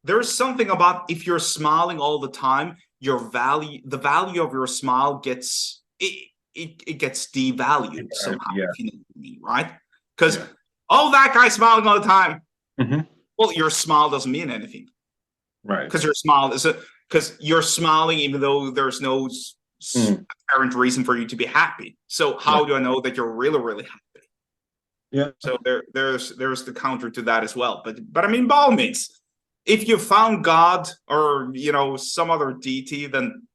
B: there's something about if you're smiling all the time, the value of your smile gets it gets devalued somehow.
A: Yeah.
B: If you know what I mean, right? Because
A: Yeah.
B: oh, that guy's smiling all the time.
A: Hmm.
B: Well, your smile doesn't mean anything
A: Right.
B: because you're smiling even though there's no
A: Mm.
B: apparent reason for you to be happy. So how
A: Right.
B: do I know that you're really, really happy?
A: Yeah.
B: So there's the counter to that as well. But I mean, by all means, if you found God or some other deity, then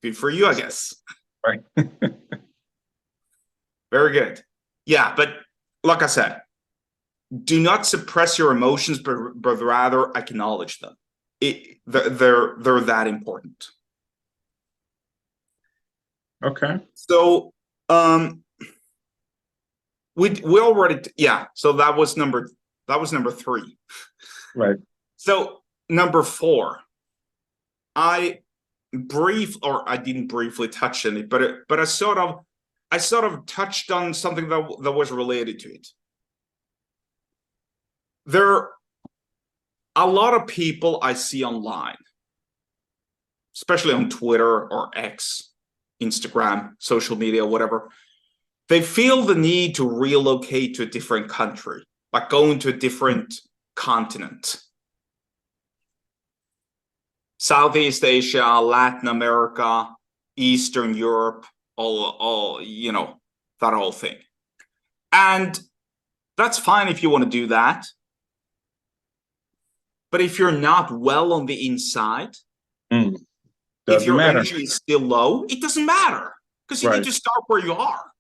B: good for you, I guess.
A: Right.
B: Very good. Yeah, but like I said, do not suppress your emotions, but rather acknowledge them. They're that important.
A: Okay.
B: So we already so that was number 3.
A: Right.
B: So number 4, I didn't briefly touch on it, but I sort of touched on something that was related to it. There are a lot of people I see online, especially on Twitter or X, Instagram, social media, whatever. They feel the need to relocate to a different country, like going to a different continent. Southeast Asia, Latin America, Eastern Europe, all that whole thing. And that's fine if you want to do that. But if you're not well on the inside, if your
A: matter.
B: energy is still low, it doesn't matter because you need to start where you are.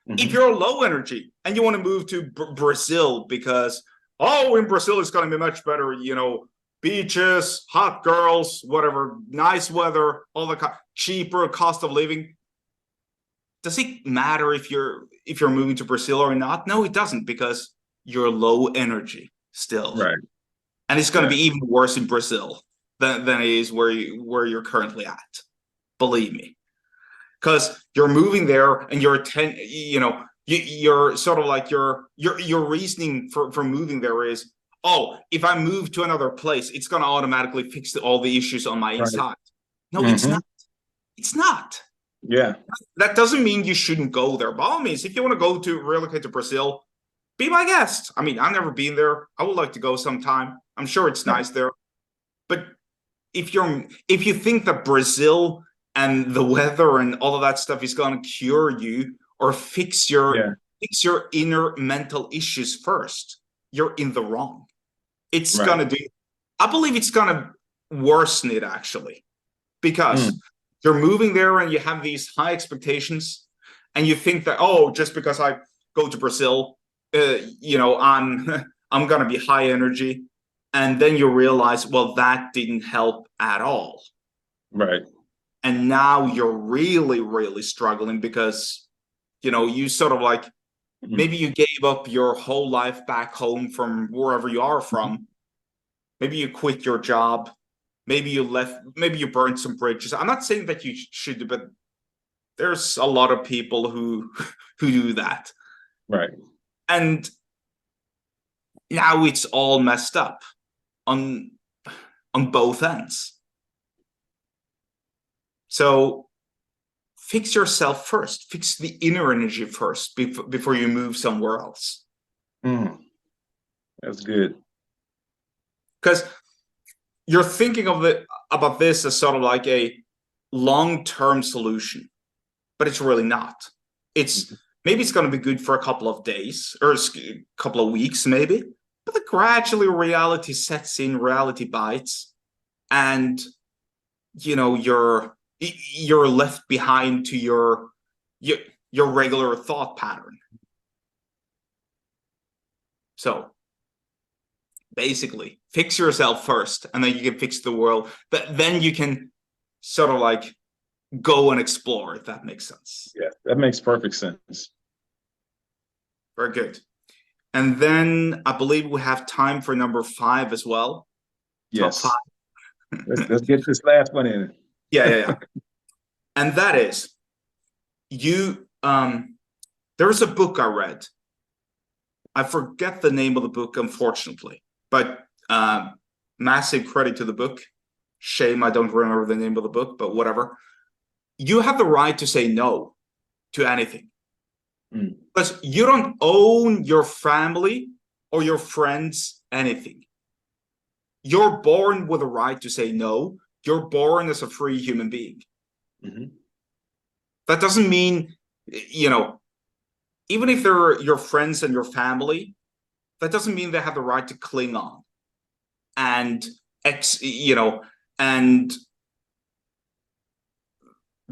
B: If you're low energy and you want to move to Brazil because, in Brazil it's going to be much better, beaches, hot girls, whatever, nice weather, all the cheaper cost of living. Does it matter if you're moving to Brazil or not? No, it doesn't, because you're low energy still.
A: Right.
B: And it's going to be even worse in Brazil than it is where you're currently at. Believe me. Because you're moving there and you're sort of like your reasoning for moving there is, if I move to another place, it's going to automatically fix all the issues on my inside. No, it's not. It's not.
A: Yeah.
B: That doesn't mean you shouldn't go there. By all means, if you want to relocate to Brazil, be my guest. I mean, I've never been there. I would like to go sometime. I'm sure it's nice there. But if you think that Brazil and the weather and all of that stuff is going to cure you or fix your inner mental issues first, you're in the wrong. It's going to I believe it's going to worsen it, actually, because you're moving there and you have these high expectations and you think that, oh, just because I go to Brazil, I'm I'm gonna be high energy, and then you realize, well, that didn't help at all.
A: Right.
B: And now you're really, really struggling because, you sort of like, maybe you gave up your whole life back home from wherever you are from. Maybe you quit your job. Maybe you left, maybe you burned some bridges. I'm not saying that you should, but there's a lot of people who do that.
A: Right.
B: And now it's all messed up on both ends. So fix yourself first. Fix the inner energy first before you move somewhere else.
A: That's good.
B: Because you're thinking about this as sort of like a long-term solution, but it's really not. Maybe it's going to be good for a couple of days or a couple of weeks, maybe, but then gradually reality sets in, reality bites, and you're left behind to your regular thought pattern. So basically, fix yourself first, and then you can fix the world. But then you can sort of like go and explore, if that makes sense.
A: Yeah, that makes perfect sense.
B: Very good. And then I believe we have time for number 5 as well.
A: Yes.
B: Top
A: 5. Let's get this last one in.
B: Yeah. And that is, there's a book I read. I forget the name of the book, unfortunately, but massive credit to the book. Shame I don't remember the name of the book, but whatever. You have the right to say no to anything. Because you don't own your family or your friends anything. You're born with a right to say no. You're born as a free human being. That doesn't mean, even if they're your friends and your family, that doesn't mean they have the right to cling on and and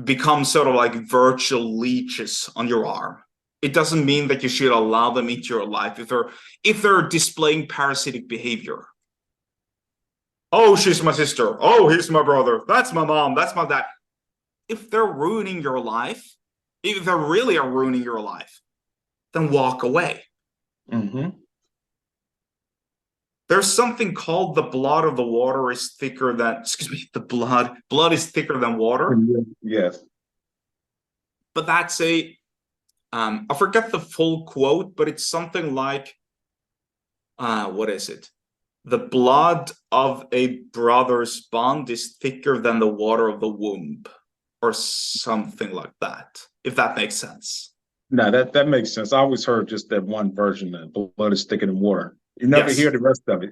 B: become sort of like virtual leeches on your arm. It doesn't mean that you should allow them into your life if they're displaying parasitic behavior. Oh, she's my sister. Oh, here's my brother. That's my mom. That's my dad. If they're ruining your life, if they really are ruining your life, then walk away. There's something called the blood of the water is thicker than, the blood is thicker than water.
A: Yes.
B: But that's I forget the full quote, but it's something like, what is it? The blood of a brother's bond is thicker than the water of the womb, or something like that, if that makes sense.
A: No, that makes sense. I always heard just that one version, that blood is thicker than water. You never hear the rest of it.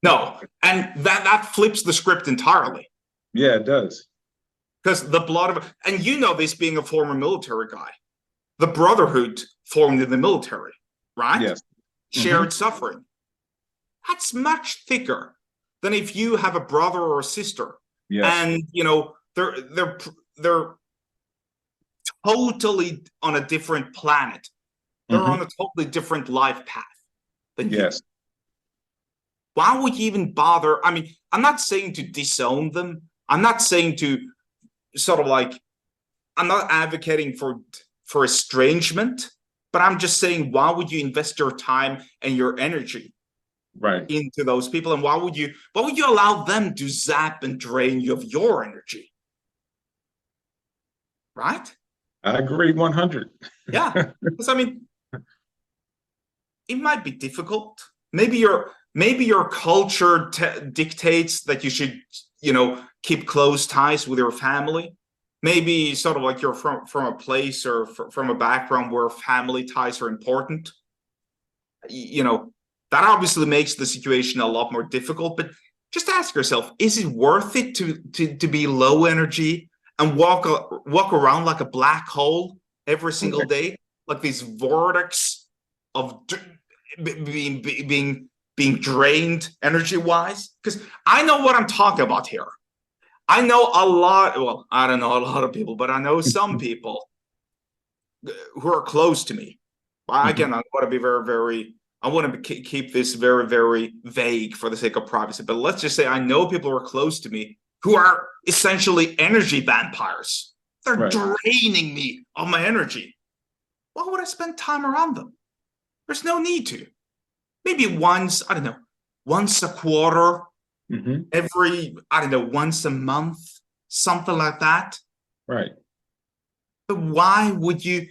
B: No, and that flips the script entirely.
A: Yeah, it does.
B: Because the blood of, and this being a former military guy, the brotherhood formed in the military, right?
A: Yes.
B: Shared suffering. That's much thicker than if you have a brother or a sister. Yes. And they're totally on a different planet. They're on a totally different life path than you. Why would you even bother? I mean, I'm not saying to disown them. I'm not saying to sort of like, I'm not advocating for estrangement, but I'm just saying, why would you invest your time and your energy into those people? And why would you allow them to zap and drain you of your energy? Right?
A: I agree 100.
B: Yeah, because I mean, it might be difficult. Maybe your culture dictates that you should, keep close ties with your family. Maybe sort of like you're from a place or from a background where family ties are important. That obviously makes the situation a lot more difficult. But just ask yourself: is it worth it to be low energy and walk around like a black hole every single day, like this vortex of being drained energy-wise? Because I know what I'm talking about here. I know a lot. Well, I don't know a lot of people, but I know some people who are close to me. Again, I want to be I want to keep this very, very vague for the sake of privacy. But let's just say I know people who are close to me who are essentially energy vampires. They're draining me of my energy. Why would I spend time around them? There's no need to. Maybe once, I don't know, once a quarter, every, I don't know, once a month, something like that.
A: Right.
B: But why would you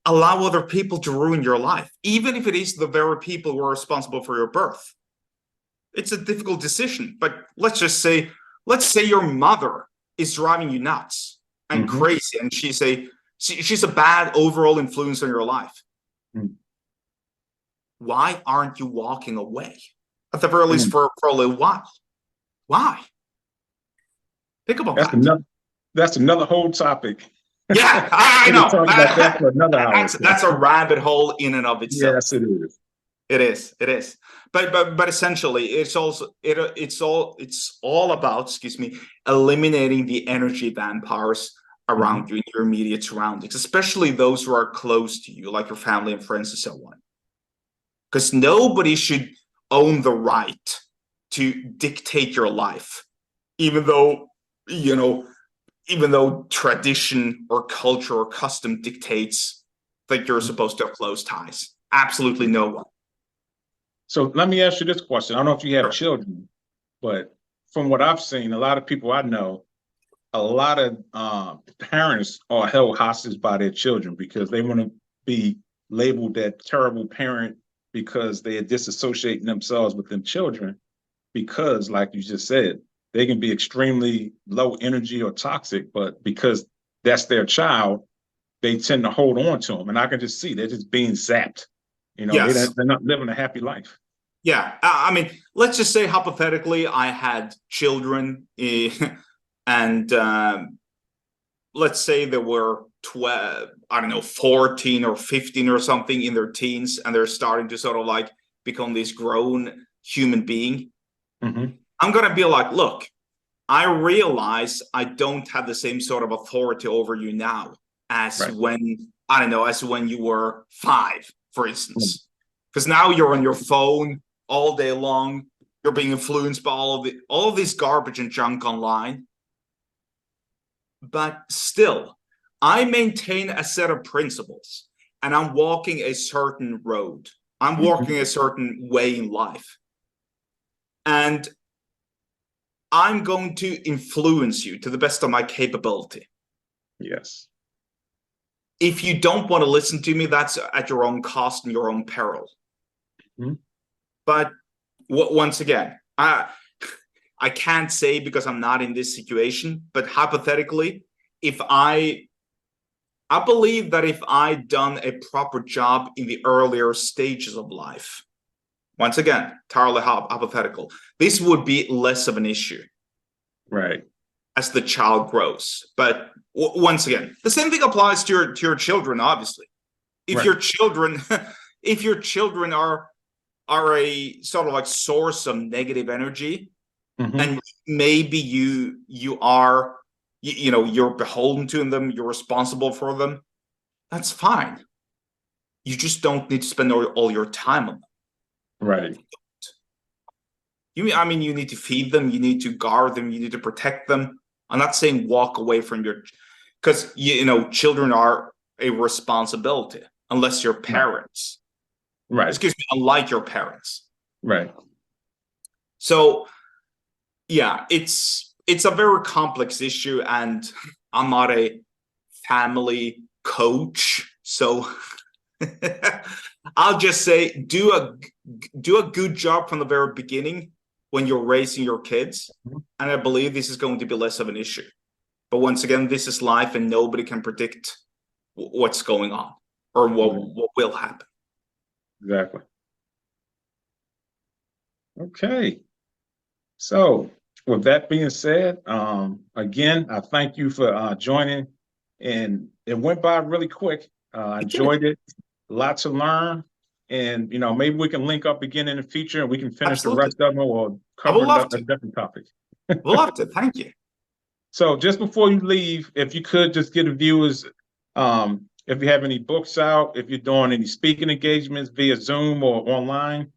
B: allow other people to ruin your life, even if it is the very people who are responsible for your birth? It's a difficult decision, but let's say your mother is driving you nuts and crazy, and she's a bad overall influence on your life. Why aren't you walking away? At the very least for a little while. Why? Think about that.
A: That's another whole topic.
B: Yeah, I know.
A: Talk about that for another hour.
B: That's a rabbit hole in and of itself.
A: Yes, it is.
B: It is. But essentially, it's all about, eliminating the energy vampires around you in your immediate surroundings, especially those who are close to you, like your family and friends and so on. Because nobody should own the right to dictate your life, even though tradition or culture or custom dictates that you're supposed to have close ties. Absolutely no one.
A: So let me ask you this question. I don't know if you have children, but from what I've seen, a lot of people I know, a lot of parents are held hostage by their children because they want to be labeled that terrible parent because they are disassociating themselves with them children because, like you just said, they can be extremely low energy or toxic, but because that's their child, they tend to hold on to them. And I can just see they're just being zapped. They're not living a happy life.
B: Yeah. I mean, let's just say hypothetically, I had children and let's say there were 12, I don't know, 14 or 15 or something in their teens, and they're starting to sort of like become this grown human being. I'm going to be like, look, I realize I don't have the same sort of authority over you now as when, I don't know, as when you were 5, for instance. Because now you're on your phone all day long. You're being influenced by all of this garbage and junk online. But still, I maintain a set of principles, and I'm walking a certain road. I'm walking a certain way in life. And I'm going to influence you to the best of my capability.
A: Yes.
B: If you don't want to listen to me, that's at your own cost and your own peril. But once again, I can't say because I'm not in this situation, but hypothetically, if I believe that if I'd done a proper job in the earlier stages of life, once again, entirely hypothetical, this would be less of an issue.
A: Right.
B: As the child grows. But once again, the same thing applies to your children, obviously. If your children are a sort of like source of negative energy, and maybe you're beholden to them, you're responsible for them, that's fine. You just don't need to spend all your time on them.
A: Right.
B: You need to feed them, you need to guard them, you need to protect them. I'm not saying walk away from because children are a responsibility unless you're parents.
A: Right.
B: Excuse me, unlike your parents.
A: Right.
B: So yeah, it's a very complex issue, and I'm not a family coach, so I'll just say do a good job from the very beginning when you're raising your kids, and I believe this is going to be less of an issue. But once again, this is life, and nobody can predict what's going on or what will happen.
A: Exactly. Okay. So with that being said, again, I thank you for joining, and it went by really quick. I enjoyed it. A lot to learn, and maybe we can link up again in the future, and we can finish the rest of them or cover a different topic.
B: We'll love to. Thank you.
A: So just before you leave, if you could just give the viewers If you have any books out, if you're doing any speaking engagements via Zoom or online,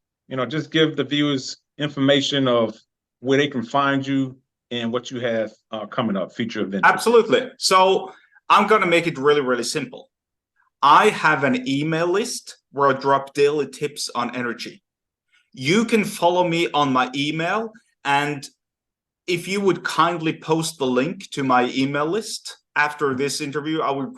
A: just give the viewers information of where they can find you and what you have coming up, future events.
B: Absolutely. So I'm going to make it really, really simple. I have an email list where I drop daily tips on energy. You can follow me on my email, and if you would kindly post the link to my email list after this interview, I would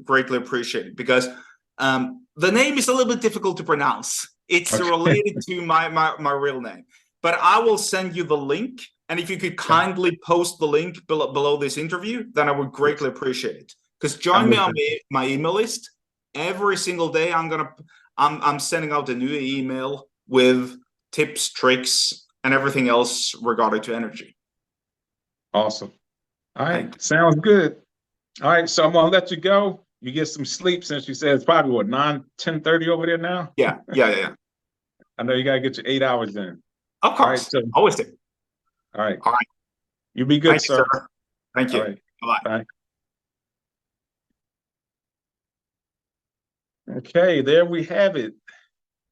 B: greatly appreciate it, because the name is a little bit difficult to pronounce. It's related to my real name, but I will send you the link. And if you could kindly post the link below this interview, then I would greatly appreciate it. Because join me on my email list. Every single day, I'm sending out a new email with tips, tricks, and everything else regarding to energy.
A: Awesome. All right, sounds good. All right, so I'm gonna let you go. You get some sleep, since you said it's probably what, 10:30 over there now?
B: Yeah.
A: I know you gotta get your 8 hours in.
B: Of course. All right,
A: so,
B: always do.
A: All right. You be good, sir.
B: Thank you.
A: All right.
B: Bye-bye.
A: Bye. Okay, there we have it.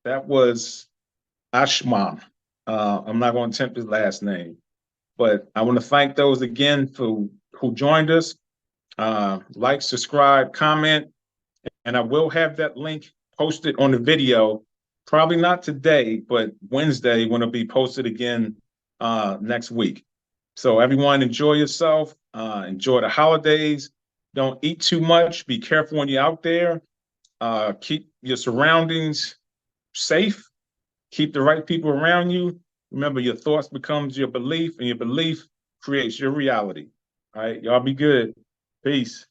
A: That was Asmund. I'm not going to attempt his last name, but I want to thank those again who joined us. Like, subscribe, comment, and I will have that link posted on the video. Probably not today, but Wednesday, when it'll be posted again next week. So everyone, enjoy yourself. Enjoy the holidays. Don't eat too much. Be careful when you're out there. Keep your surroundings safe. Keep the right people around you. Remember, your thoughts becomes your belief, and your belief creates your reality. All right, y'all be good. Peace.